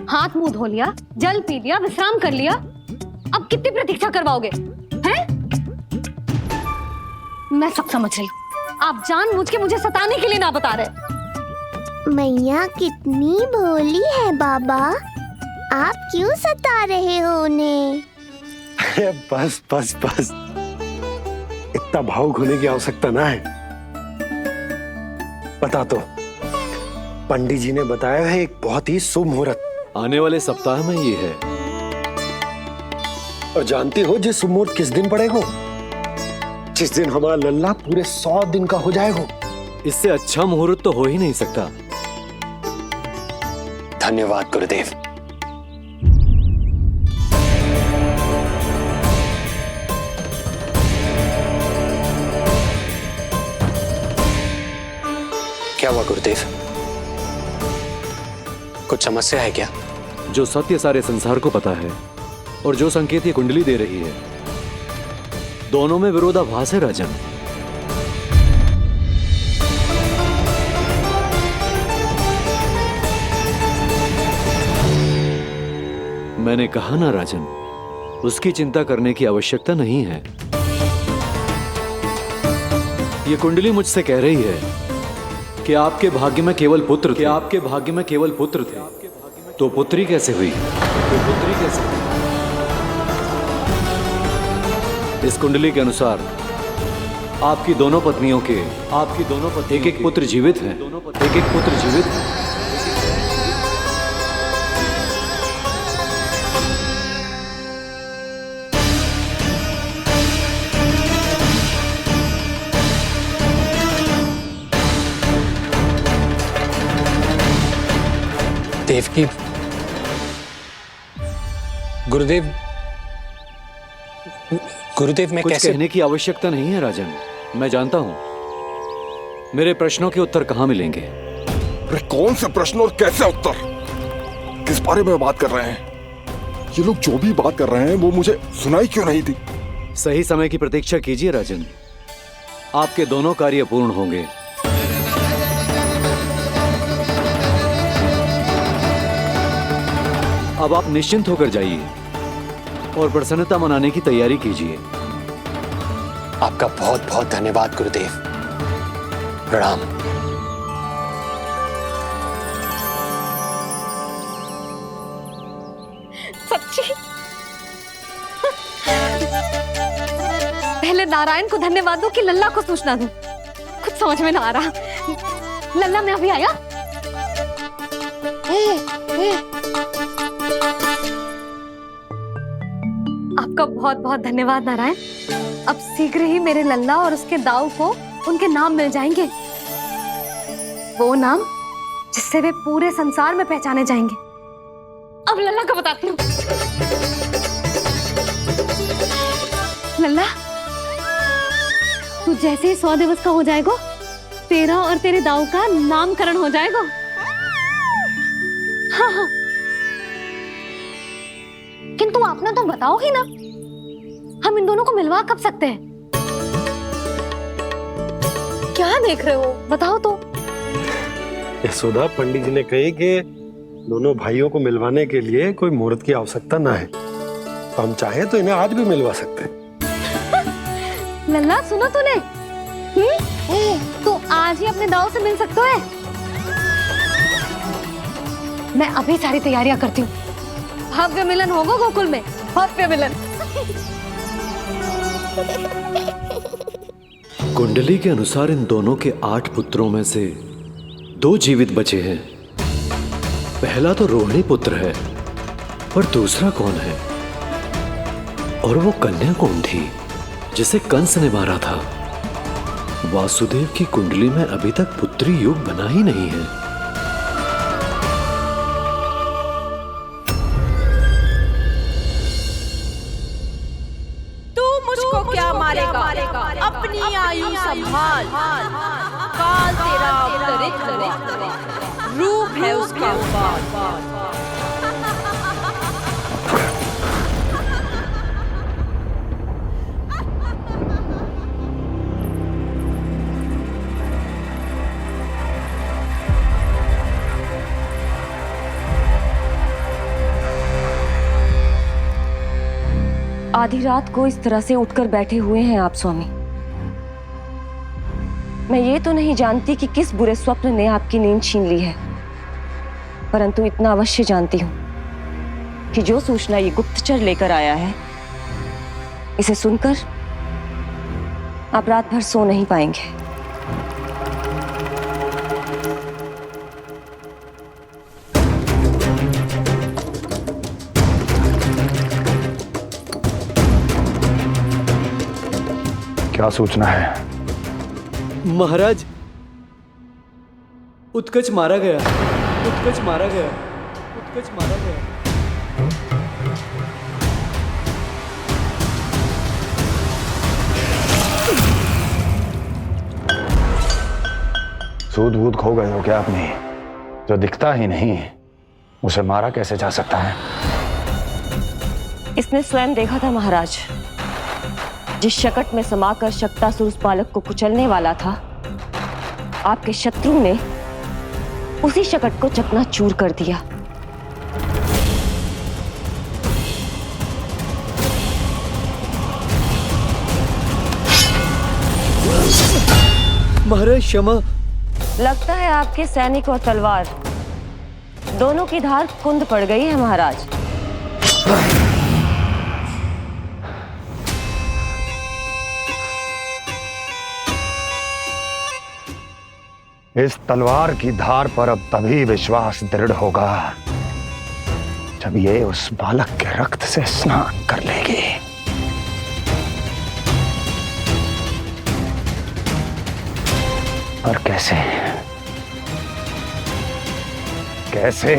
हाथ मुंह धो लिया, जल पी लिया, विश्राम कर लिया, अब कितनी प्रतीक्षा करवाओगे? हैं? मैं सब समझ रही हूँ, आप जानबूझ के मुझे सताने के लिए ना बता रहे। मैया कितनी भोली है बाबा, आप क्यों सता रहे हो उन्हें? बस बस बस, इतना भावुक होने की आवश्यकता ना है। बता तो, पंडित जी ने बताया है एक बहुत ही शुभ मुहूर्त आने वाले सप्ताह में ये है। और जानती हो जिस शुभ मुहूर्त किस दिन पड़ेगा? जिस दिन हमारा लल्ला पूरे 100 दिन का हो जाएगा। इससे अच्छा मुहूर्त तो हो ही नहीं सकता। धन्यवाद गुरुदेव। क्या हुआ गुरुदेव? कुछ समस्या है क्या? जो सत्य सारे संसार को पता है और जो संकेत ये कुंडली दे रही है, दोनों में विरोधाभास है राजन। मैंने कहा ना राजन, उसकी चिंता करने की आवश्यकता नहीं है। ये कुंडली मुझसे कह रही है कि आपके भाग्य में केवल पुत्र थे। आपके भाग्य में केवल पुत्र थे, तो पुत्री कैसे हुई? इस कुंडली के अनुसार आपकी दोनों पत्नियों के एक एक पुत्र जीवित हैं। देवकी, गुरुदेव मैं कुछ कैसे? कहने की आवश्यकता नहीं है राजन, मैं जानता हूं मेरे प्रश्नों के उत्तर कहां मिलेंगे। अरे कौन से प्रश्न और कैसे उत्तर? किस बारे में बात कर रहे हैं? ये लोग जो भी बात कर रहे हैं वो मुझे सुनाई क्यों नहीं दी? सही समय की प्रतीक्षा कीजिए राजन, आपके दोनों कार्य पूर्ण होंगे। अब आप निश्चिंत होकर जाइए और प्रसन्नता मनाने की तैयारी कीजिए। आपका बहुत बहुत धन्यवाद गुरुदेव। प्रणाम। सच्ची? पहले नारायण को धन्यवाद दूं कि लल्ला को सूचना दूं? कुछ समझ में ना आ रहा। लल्ला मैं अभी आया। आपका बहुत बहुत धन्यवाद नारायण। अब शीघ्र ही मेरे लल्ला और उसके दाऊ को उनके नाम मिल जाएंगे, वो नाम जिससे वे पूरे संसार में पहचाने जाएंगे। अब लल्ला को बताती हूँ। लल्ला, तू जैसे ही 100 दिवस का हो जाएगा, तेरा और तेरे दाऊ का नामकरण हो जाएगा। हाँ हाँ, किंतु आपने तो बताओ ही ना, हम इन दोनों को मिलवा कब सकते हैं? क्या देख रहे हो, बताओ तो। यशोदा, पंडित जी ने कही कि दोनों भाइयों को मिलवाने के लिए कोई मुहूर्त की आवश्यकता ना है, तो हम चाहे तो इन्हें आज भी मिलवा सकते हैं। लल्ला सुनो तूने, तू आज ही अपने दाऊ से मिल सकते है। मैं अभी सारी तैयारियां करती हूँ। भव्य मिलन होगा गोकुल में, भव्य मिलन। कुंडली के अनुसार इन दोनों के 8 पुत्रों में से 2 जीवित बचे हैं। पहला तो रोहिणी पुत्र है, पर दूसरा कौन है? और वो कन्या कौन थी जिसे कंस ने मारा था? वासुदेव की कुंडली में अभी तक पुत्री योग बना ही नहीं है। तू मुझको क्या मारेगा? अपनी आयु संभाल। काल तेरा अवतरित रूप है उसका। आधी रात को इस तरह से उठकर बैठे हुए हैं आप स्वामी। मैं ये तो नहीं जानती कि किस बुरे स्वप्न ने आपकी नींद छीन ली है, परंतु इतना अवश्य जानती हूँ कि जो सूचना ये गुप्तचर लेकर आया है, इसे सुनकर आप रात भर सो नहीं पाएंगे। क्या सूचना है? महाराज, उत्कच मारा गया, उत्कच मारा गया, उत्कच मारा गया। सूद वूद खो गए हो क्या अपनी? जो दिखता ही नहीं उसे मारा कैसे जा सकता है? इसने स्वयं देखा था महाराज। जिस शकट में समाकर शक्तासुर उस बालक को कुचलने वाला था, आपके शत्रु ने उसी शकट को चकनाचूर कर दिया। महाराज क्षमा। लगता है आपके सैनिक और तलवार दोनों की धार कुंद पड़ गई है महाराज। इस तलवार की धार पर अब तभी विश्वास दृढ़ होगा जब ये उस बालक के रक्त से स्नान कर लेगी। और कैसे? कैसे?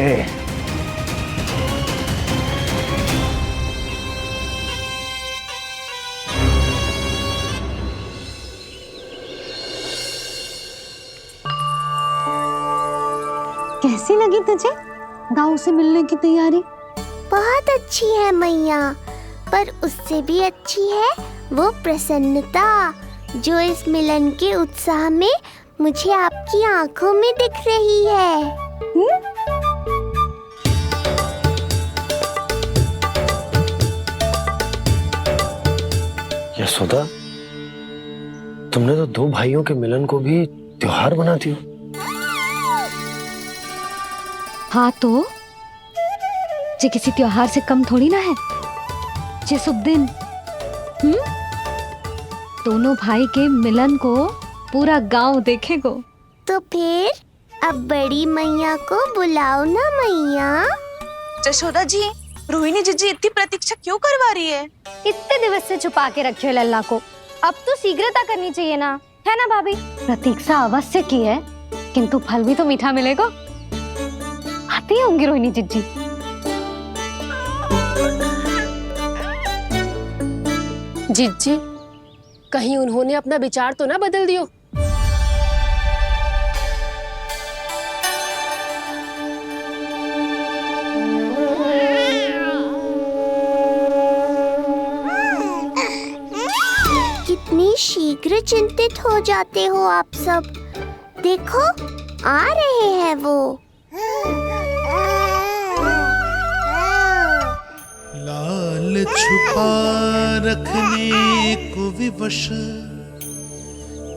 कैसी लगी तुझे दाऊ से मिलने की तैयारी? बहुत अच्छी है मैया, पर उससे भी अच्छी है वो प्रसन्नता जो इस मिलन के उत्साह में मुझे आपकी आंखों में दिख रही है। यशोदा, तुमने तो 2 भाइयों के मिलन को भी त्योहार बना दिया। हाँ तो जे किसी त्योहार से कम थोड़ी ना है। जे शुभ दिन दोनों भाई के मिलन को पूरा गांव देखेगो। तो फिर अब बड़ी मैया को बुलाओ ना मैया। यशोदा जी, रोहिणी जीजी इतनी प्रतीक्षा क्यों करवा रही है? इतने दिवस से छुपा के रखे हो लल्ला को, अब तो शीघ्रता करनी चाहिए ना, है ना भाभी? प्रतीक्षा अवश्य की है, किंतु फल भी तो मीठा मिलेगा। आती होंगी रोहिणी जीजी। जीजी, कहीं उन्होंने अपना विचार तो ना बदल दियो? कितनी शीघ्र चिंतित हो जाते हो आप सब। देखो आ रहे हैं वो। लाल छुपा रखने को विवश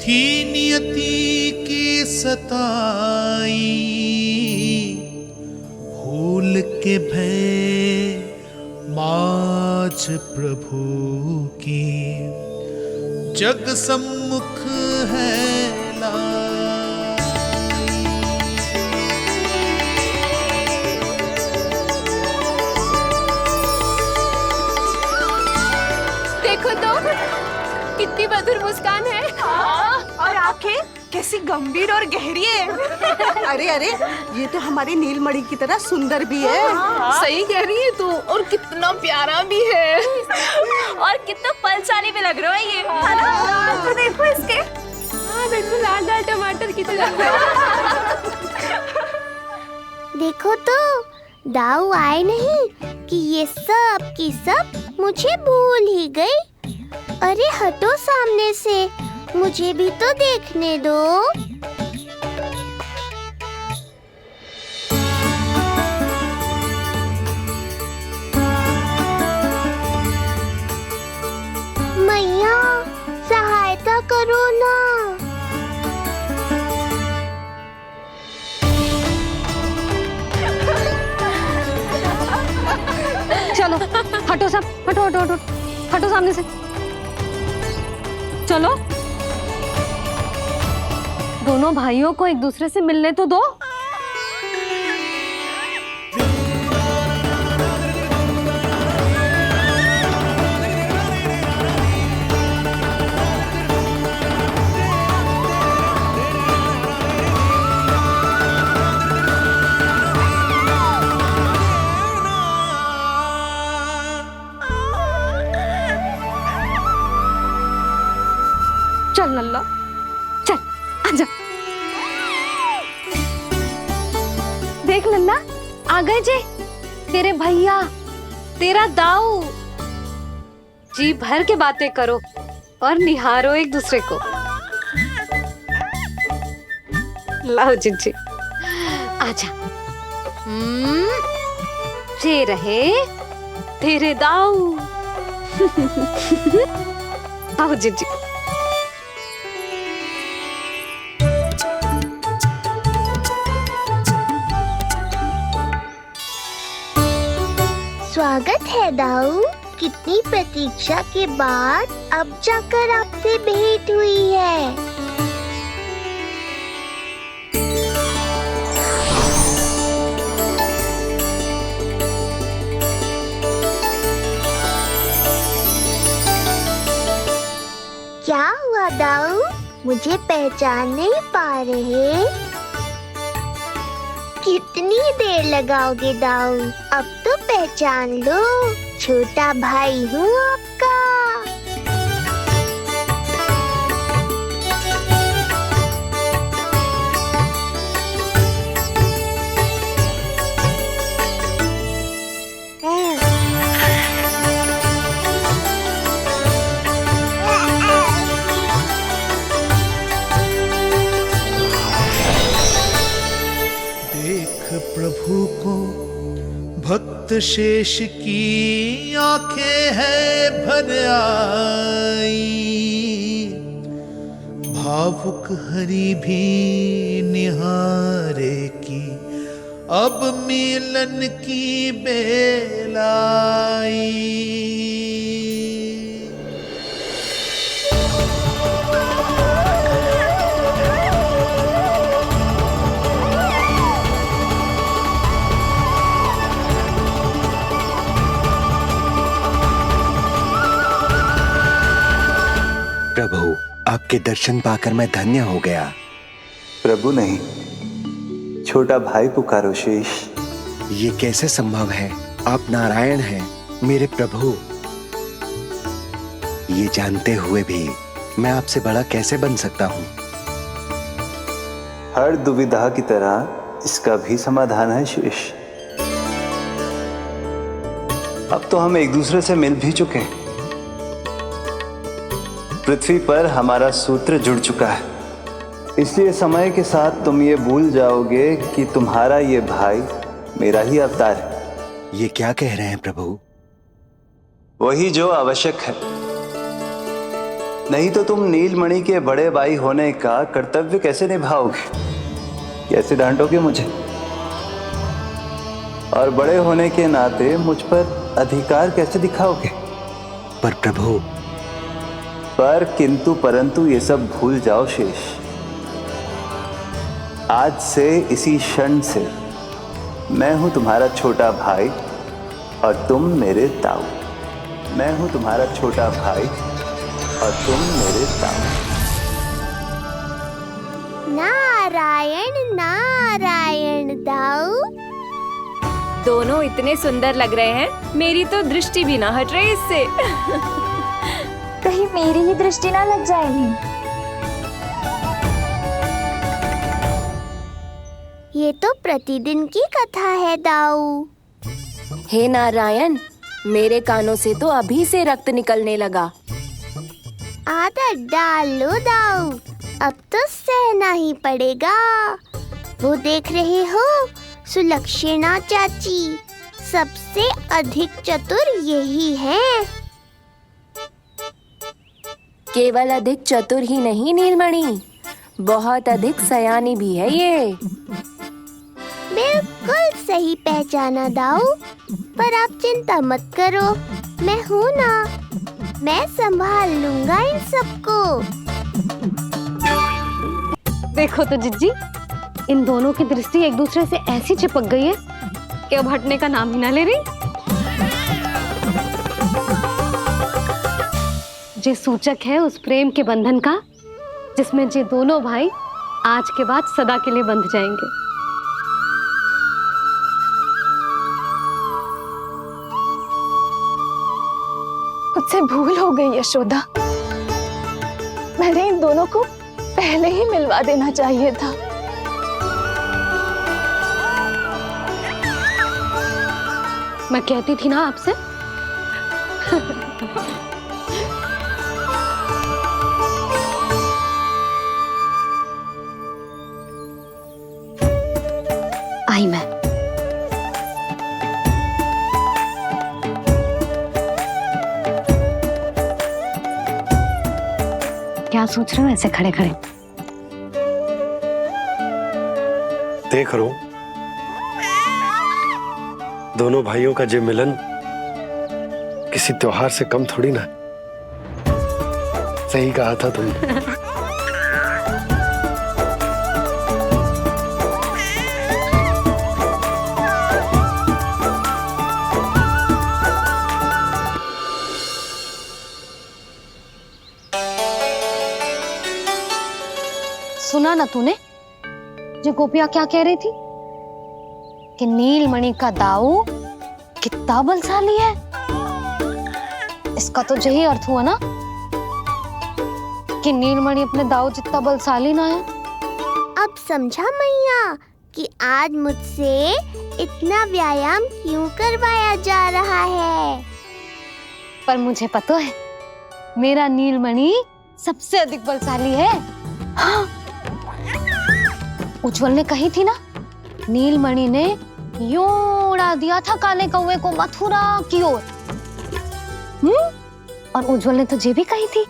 थी नियति की सताई, भूल के भय माज प्रभु की जग सम्मुख है देखो तो कितनी मधुर मुस्कान है। और आंखें कैसी गंभीर और गहरी है। अरे अरे, ये तो हमारी नीलमणि की तरह सुंदर भी है। सही कह रही है तू, और कितना प्यारा भी है। और कितना बलशाली भी लग रहा है ये, है ना? तो देखो इसके, हाँ देखो लाल लाल टमाटर की तरह। देखो तो दाऊ आए नहीं कि ये सब की सब मुझे भूल ही गई। अरे हटो सामने से, मुझे भी तो देखने दो। मैया सहायता करो ना। चलो हटो सब, हटो हटो हटो हटो सामने से। चलो दोनों भाइयों को एक दूसरे से मिलने तो दो। चल नल्ला, चल आजा। देख नन्ना, आ गए जे तेरे भैया, तेरा दाऊ। जी भर के बातें करो और निहारो एक दूसरे को। लाओ जिज्जी, आजा। ये रहे तेरे दाऊ। आओ जिज्जी। स्वागत है दाऊ। कितनी प्रतीक्षा के बाद अब जाकर आपसे भेंट हुई है। क्या हुआ दाऊ, मुझे पहचान नहीं पा रहे? कितनी देर लगाओगे दाऊ? अब तो पहचान लो, छोटा भाई हूँ आपका। प्रभु को भक्त शेष की आंखें है भर आई, भावुक हरि भी निहारे की अब मिलन की बेलाई। प्रभु, आपके दर्शन पाकर मैं धन्य हो गया। प्रभु नहीं, छोटा भाई पुकारो शेष। ये कैसे संभव है? आप नारायण हैं, मेरे प्रभु। ये जानते हुए भी मैं आपसे बड़ा कैसे बन सकता हूँ? हर दुविधा की तरह इसका भी समाधान है शेष। अब तो हम एक दूसरे से मिल भी चुके हैं। पृथ्वी पर हमारा सूत्र जुड़ चुका है, इसलिए समय के साथ तुम ये भूल जाओगे कि तुम्हारा ये भाई मेरा ही अवतार है। ये क्या कह रहे हैं प्रभु? वही जो आवश्यक है। नहीं तो तुम नीलमणि के बड़े भाई होने का कर्तव्य कैसे निभाओगे? कैसे डांटोगे मुझे? और बड़े होने के नाते मुझ पर अधिकार कैसे दिखाओगे? पर प्रभु, पर किंतु परंतु ये सब भूल जाओ शेष। आज से इसी क्षण से मैं हूं तुम्हारा छोटा भाई और तुम मेरे ताऊ। मैं हूं तुम्हारा छोटा भाई और तुम मेरे ताऊ। नारायण नारायण दाऊ। दोनों इतने सुंदर लग रहे हैं, मेरी तो दृष्टि भी ना हट रही इससे। कहीं मेरी ही दृष्टि ना लग जाए नहीं। ये तो प्रतिदिन की कथा है दाऊ। हे नारायण, मेरे कानों से तो अभी से रक्त निकलने लगा। आदत डाल लो दाऊ, अब तो सहना ही पड़ेगा। वो देख रहे हो, सुलक्षणा चाची सबसे अधिक चतुर यही है। केवल अधिक चतुर ही नहीं नीलमणि, बहुत अधिक सयानी भी है ये। बिल्कुल सही पहचाना दाऊ, पर आप चिंता मत करो, मैं हूँ ना, मैं संभाल लूंगा इन सबको। देखो तो जिज्जी, इन दोनों की दृष्टि एक दूसरे से ऐसी चिपक गई है कि अब हटने का नाम ही ना ले रही। जे सूचक है उस प्रेम के बंधन का, जिसमें जे दोनों भाई आज के बाद सदा के लिए बंध जाएंगे। मुझसे भूल हो गई यशोदा, मैंने इन दोनों को पहले ही मिलवा देना चाहिए था। मैं कहती थी ना आपसे। आई मैं। क्या सोच रहे हो ऐसे खड़े खड़े? देख रहा हूं दोनों भाइयों का जे मिलन किसी त्योहार से कम थोड़ी ना। सही कहा था तुमने। सुना ना तूने जो गोपिया क्या कह रही थी कि नीलमणि का दाऊ कितना बलशाली है। इसका तो यही अर्थ हुआ ना कि नीलमणि अपने दाऊ जितना बलशाली ना है। अब समझा मैया कि आज मुझसे इतना व्यायाम क्यों करवाया जा रहा है। पर मुझे पता है मेरा नीलमणि सबसे अधिक बलशाली है। हाँ। उज्जवल ने कही थी ना, नीलमणि ने यूं उड़ा दिया था काले कौवे को मथुरा की ओर। और उज्जवल ने तो ये भी कही थी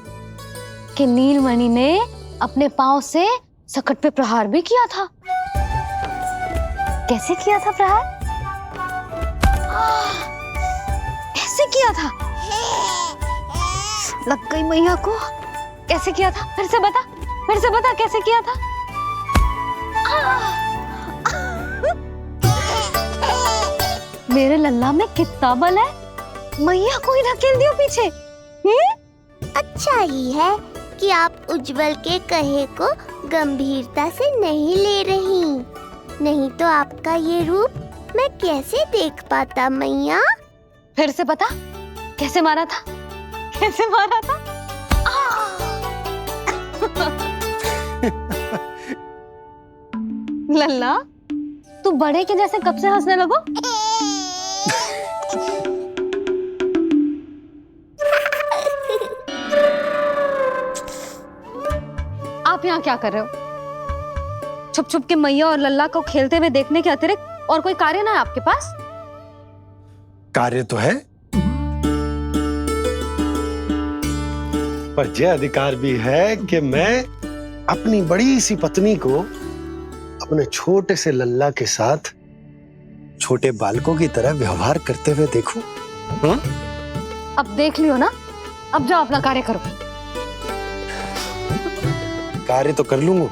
कि नीलमणि ने अपने पांव से सकट पे प्रहार भी किया था। कैसे किया था प्रहार? ऐसे किया था। लग गई मैया को। कैसे किया था? फिर से बता कैसे किया था? मेरे लल्ला में कितना बल है। मैया को ही धकेल दियो पीछे। अच्छा ही है कि आप उज्जवल के कहे को गंभीरता से नहीं ले रही, नहीं तो आपका ये रूप मैं कैसे देख पाता मैया। फिर से बता कैसे मारा था? कैसे मारा था? लल्ला तू बड़े के जैसे कब से हंसने लगो? आप यहाँ क्या कर रहे हो? छुप छुप के मैया और लल्ला को खेलते हुए देखने के अतिरिक्त और कोई कार्य ना है आपके पास? कार्य तो है, पर यह अधिकार भी है कि मैं अपनी बड़ी सी पत्नी को अपने छोटे से लल्ला के साथ छोटे बालकों की तरह व्यवहार करते हुए देखूं। हाँ? अब देख लियो ना, अब जाओ अपना कार्य करो। कार्य तो कर लूंगा,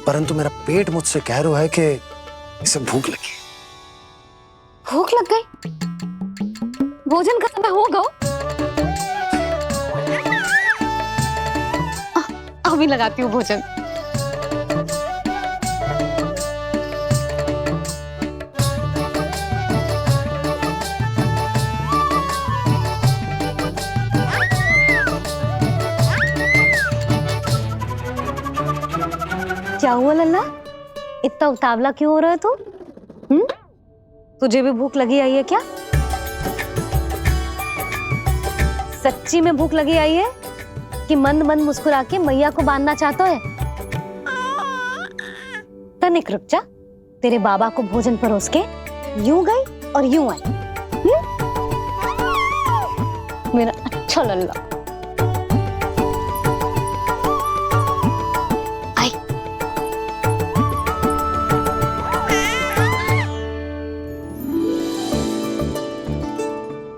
परंतु मेरा पेट मुझसे कह रहा है कि इसे भूख लगी। भूख लग गई? भोजन का समय होगा। अभी लगाती हूँ भोजन। क्या हुआ लल्ला, इतना उतावला क्यों हो रहा है तू? तुझे भी भूख लगी आई है क्या? सच्ची में भूख लगी आई है कि मंद मंद मुस्कुरा के मैया को बांधना चाहता है? तनिक रुक जा, तेरे बाबा को भोजन परोस के यूं गई और यूं आई। मेरा अच्छा लल्ला।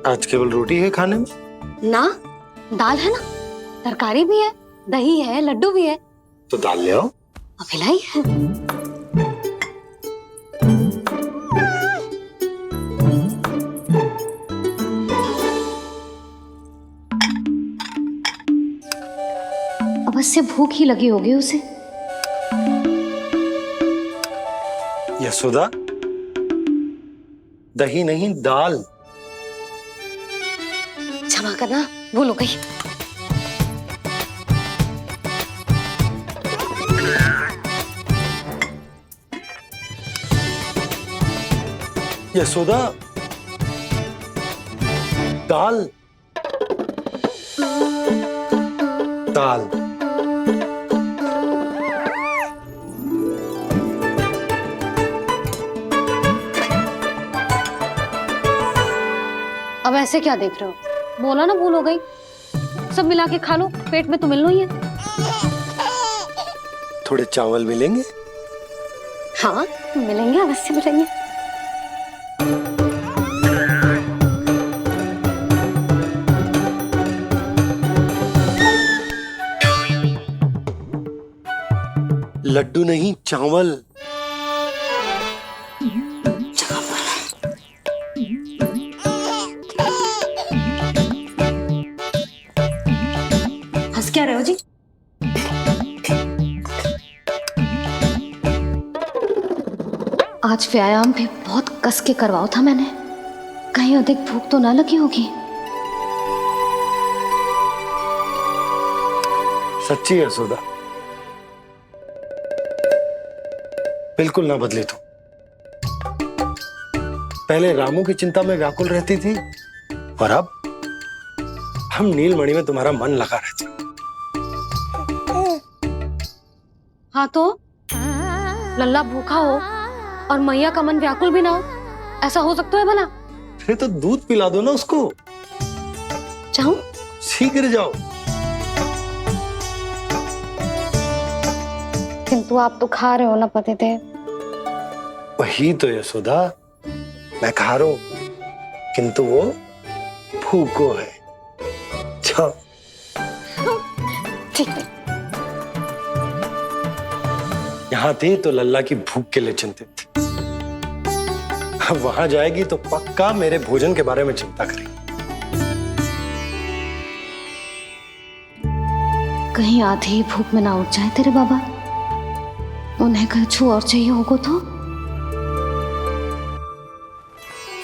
आज केवल रोटी है खाने में? ना, दाल है ना, तरकारी भी है, दही है, लड्डू भी है। तो दाल ले आओ। अभी लाई है। अवश्य भूख ही लगी होगी उसे। यशोदा, दही नहीं दाल। क्षमा करना, भूल हो गई। यशोदा, दाल दाल। अब ऐसे क्या देख रहे हो? बोला ना भूल हो गई। सब मिला के खा लो, पेट में तो मिलना ही है। थोड़े चावल मिलेंगे? हाँ मिलेंगे, अवश्य मिलेंगे। लड्डू नहीं, चावल। हंस क्या रहे हो जी? आज व्यायाम भी बहुत कस के करवाओ था मैंने, कहीं अधिक भूख तो ना लगी होगी। सच्ची है सोदा, बिल्कुल ना बदले तू। पहले रामू की चिंता में व्याकुल रहती थी और अब हम नीलमणि में तुम्हारा मन लगा रहता। हाँ तो लल्ला भूखा हो और मैया का मन व्याकुल भी ना हो, ऐसा हो सकता है भला? फिर तो दूध पिला दो ना उसको। जाऊं? शीघ्र जाओ। किंतु आप तो खा रहे हो ना पतिदेव। वही तो यशोदा, मैं खा रहा हूं, किंतु वो भूखो है। जाओ। ठीक है। यहाँ थी तो लल्ला की भूख के लिए चिंतित थी, अब वहां जाएगी तो पक्का मेरे भोजन के बारे में चिंता करेगी। कहीं आधे ही भूख में ना उठ जाए तेरे बाबा, उन्हें कुछ और चाहिए होगा तो?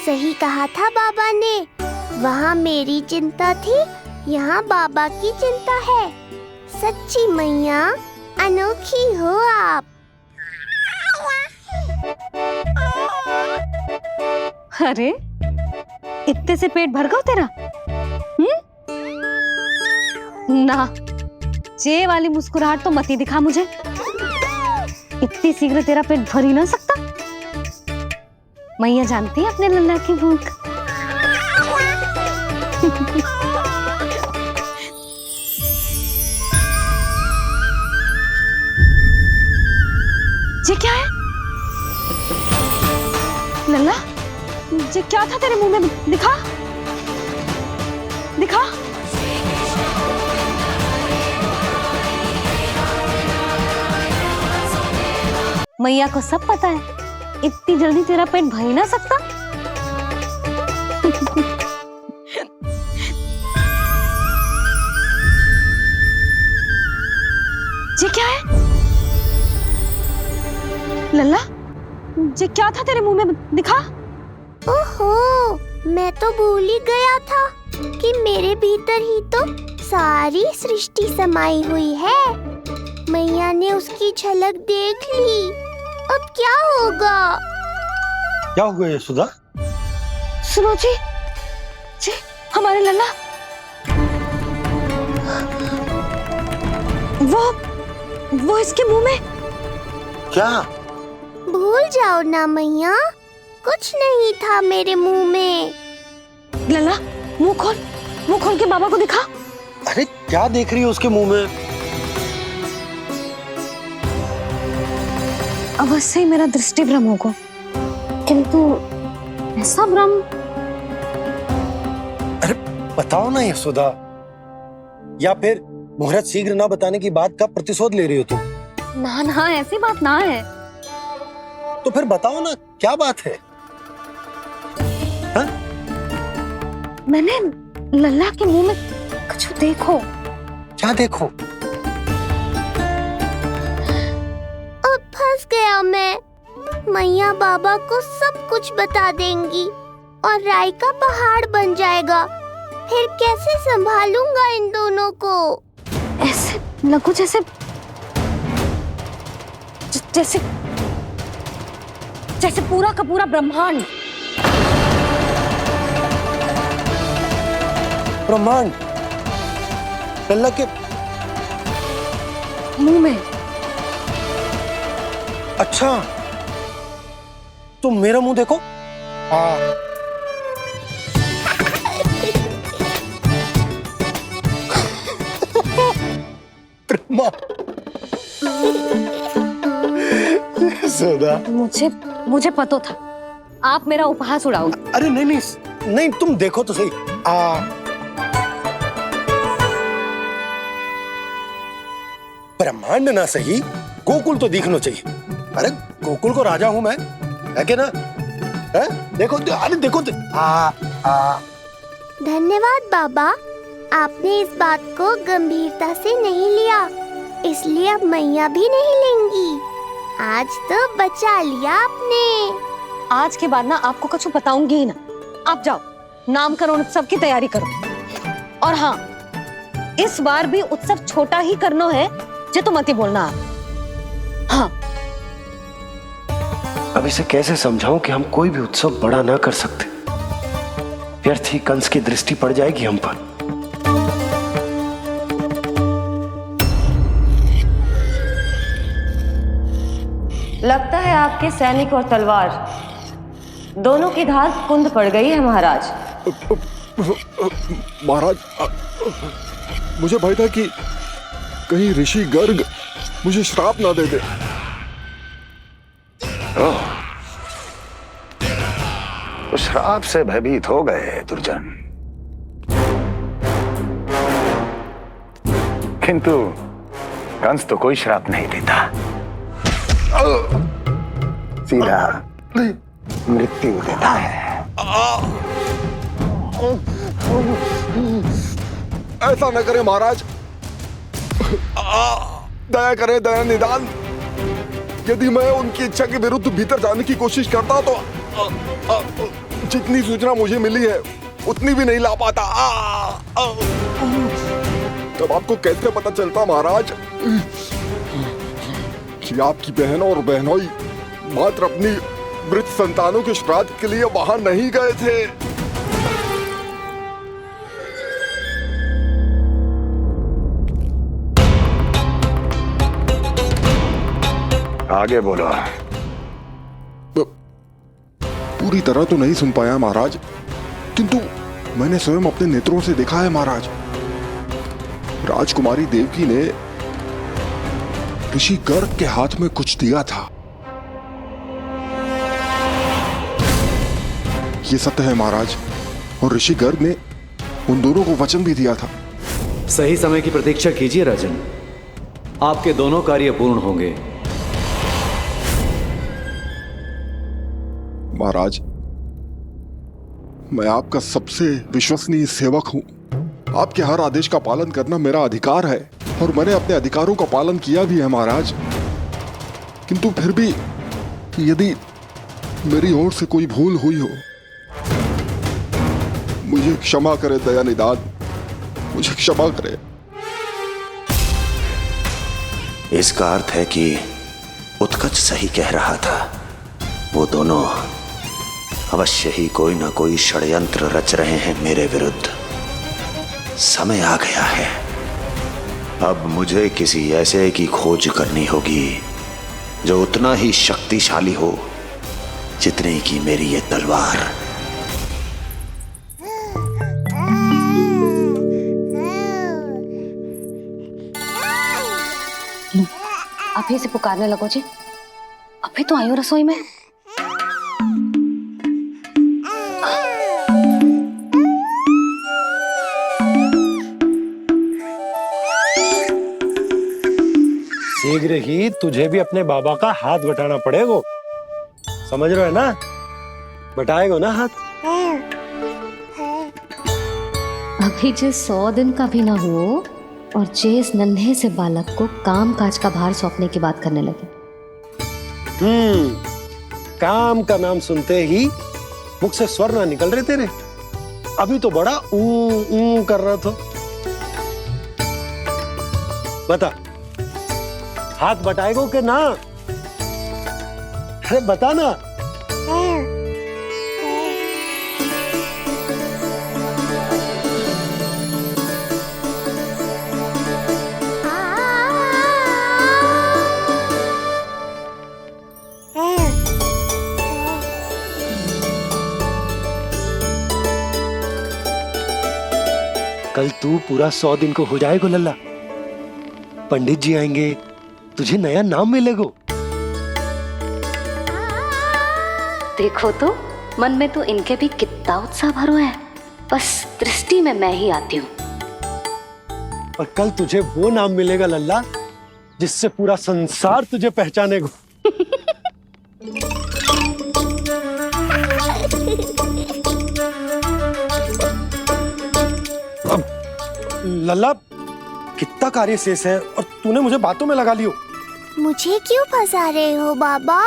सही कहा था बाबा ने, वहाँ मेरी चिंता थी, यहाँ बाबा की चिंता है। सच्ची मैया, अनोखी हो आप। अरे इतने से पेट भर गया तेरा? ना, ये वाली मुस्कुराहट तो मत ही दिखा मुझे। इतनी शीघ्र तेरा पेट भर ही ना सकता। मैया जानती है अपने लल्ला की भूख। ये क्या है? लल्ला, ये क्या था तेरे मुंह में? दिखा दिखा। मैया को सब पता है, इतनी जल्दी तेरा पेट भर ही ना सकता। ये क्या है? लल्ला, ये क्या था तेरे मुंह में? दिखा। ओहो, मैं तो भूल ही गया था कि मेरे भीतर ही तो सारी सृष्टि समाई हुई है। मैया ने उसकी झलक देख ली, अब क्या होगा? क्या हुआ यशोदा? सुनो जी, हमारे लल्ला वो इसके मुंह में। क्या? भूल जाओ ना मैया, कुछ नहीं था मेरे मुंह में। लल्ला, मुंह खोल के बाबा को दिखा। अरे क्या देख रही है उसके मुंह में? अवश्य ही मेरा दृष्टि भ्रम होगा, किंतु ऐसा भ्रम। अरे बताओ ना यशोदा, या फिर मुहूर्त शीघ्र ना बताने की बात का प्रतिशोध ले रही हो तुम? ना, ऐसी बात ना है। तो फिर बताओ ना, क्या बात है? हा? मैंने लल्ला के मुंह में कुछ देखो। क्या देखो? अब फंस गया मैं। मैया बाबा को सब कुछ बता देंगी और राय का पहाड़ बन जाएगा। फिर कैसे संभालूंगा इन दोनों को? ऐसे लगो जैसे पूरा का पूरा ब्रह्मांड लल्ला के मुंह में। अच्छा, तुम मेरा मुंह देखो। सोदा, मुझे पता था आप मेरा उपहास उड़ाओगे। अरे नहीं, तुम देखो तो सही। ब्रह्मांड ना सही, गोकुल तो दिखना चाहिए। अरे गोकुल को राजा हूं मैं, है कि ना? है? देखो, अरे देखो। धन्यवाद बाबा, आपने इस बात को गंभीरता से नहीं लिया, इसलिए अब मैया भी नहीं लेंगी। आज तो बचा लिया आपने। आज के बाद ना आपको कुछ बताऊंगी ही ना। आप जाओ, नामकरण उत्सव की तैयारी करो। और हाँ, इस बार भी उत्सव छोटा ही करना है, जो तो मत ही बोलना आप। हाँ। अब इसे कैसे समझाऊं कि हम कोई भी उत्सव बड़ा ना कर सकते? व्यर्थ ही कंस की दृष्टि पड़ जाएगी हम पर। लगता है आपके सैनिक और तलवार दोनों की धार कुंद पड़ गई है महाराज। महाराज, मुझे भय था कि कहीं ऋषि गर्ग मुझे श्राप ना दे दे। तो श्राप से भयभीत हो गए दुर्जन, किंतु कंस तो कोई श्राप नहीं देता, सीधा मृत्यु देता है। ऐसा न करें महाराज, दया करें, दया निदान। यदि मैं उनकी इच्छा के विरुद्ध भीतर जाने की कोशिश करता तो जितनी सूचना मुझे मिली है उतनी भी नहीं ला पाता। तब आपको कैसे पता चलता महाराज कि आपकी बहन और बहनोई मात्र अपनी मृत संतानों के श्राद्ध के लिए वहां नहीं गए थे? आगे बोलो। पूरी तरह तो नहीं सुन पाया महाराज, किंतु मैंने स्वयं अपने नेत्रों से देखा है महाराज। राजकुमारी देवकी ने ऋषि गर्ग के हाथ में कुछ दिया था ये सत्य है महाराज, और ऋषि गर्ग ने उन दोनों को वचन भी दिया था। सही समय की प्रतीक्षा कीजिए राजन, आपके दोनों कार्य पूर्ण होंगे। महाराज, मैं आपका सबसे विश्वसनीय सेवक हूं। आपके हर आदेश का पालन करना मेरा अधिकार है, और मैंने अपने अधिकारों का पालन किया भी है महाराज। किंतु फिर भी यदि मेरी ओर से कोई भूल हुई हो, मुझे क्षमा करे दयानिधान, मुझे क्षमा करे। इसका अर्थ है कि उत्कच सही कह रहा था। वो दोनों अवश्य ही कोई ना कोई षड्यंत्र रच रहे हैं मेरे विरुद्ध। समय आ गया है, अब मुझे किसी ऐसे की खोज करनी होगी जो उतना ही शक्तिशाली हो जितने की मेरी ये तलवार। अभी से पुकारने लगो जी, अभी तो आई हूँ रसोई में। शीघ्र ही तुझे भी अपने बाबा का हाथ बटाना पड़ेगा, समझ रहे हो ना? बटाएगा ना हाथ? अभी जे 100 दिन का भी ना हो और जे इस नन्हे से बालक को काम काज का भार सौंपने की बात करने लगे। काम का नाम सुनते ही मुख से स्वर ना निकल रहे तेरे। अभी तो बड़ा ऊ कर रहा था। बता, हाथ बटाएगो के ना? अरे बता ना। कल तू पूरा 100 दिन को हो जाएगा लल्ला। पंडित जी आएंगे, तुझे नया नाम मिलेगा। देखो तो मन में तो इनके भी कितना उत्साह भरो है, बस दृष्टि में मैं ही आती हूँ। और कल तुझे वो नाम मिलेगा लल्ला जिससे पूरा संसार तुझे पहचानेगा। अब लल्ला, कितना कार्य शेष है और तूने मुझे बातों में लगा लियो। मुझे क्यों फंसा रहे हो बाबा?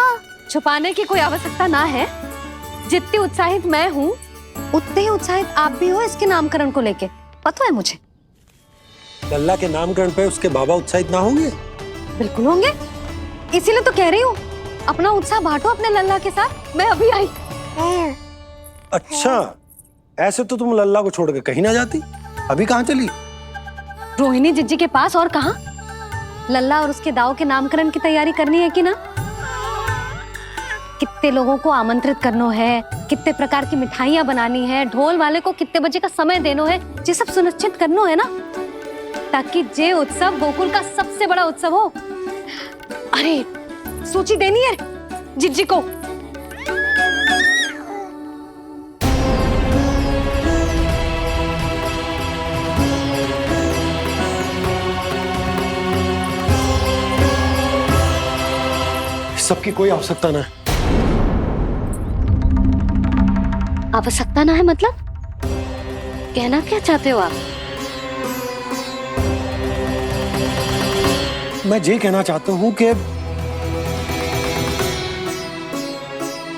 छुपाने की कोई आवश्यकता ना है। जितनी उत्साहित मैं हूँ उतने ही उत्साहित आप भी हो इसके नामकरण को लेके, पता है मुझे। लल्ला के नामकरण पे उसके बाबा उत्साहित ना होंगे? बिल्कुल होंगे, इसीलिए तो कह रही हूँ अपना उत्साह बांटो अपने लल्ला के साथ। मैं अभी आई। अच्छा, ऐसे तो तुम लल्ला को छोड़ के कहीं ना जाती। अभी कहाँ चली? रोहिणी जिज्जी के पास, और कहाँ। लल्ला और उसके दाऊ के नामकरण की तैयारी करनी है कि ना? कितने लोगों को आमंत्रित करना है, कितने प्रकार की मिठाइयां बनानी है, ढोल वाले को कितने बजे का समय देना है, ये सब सुनिश्चित करना है ना, ताकि जे उत्सव गोकुल का सबसे बड़ा उत्सव हो। अरे सूची देनी है जिज्जी को। सबकी कोई आवश्यकता ना है। आवश्यकता ना है मतलब? कहना क्या चाहते हो आप? मैं ये कहना चाहता हूँ कि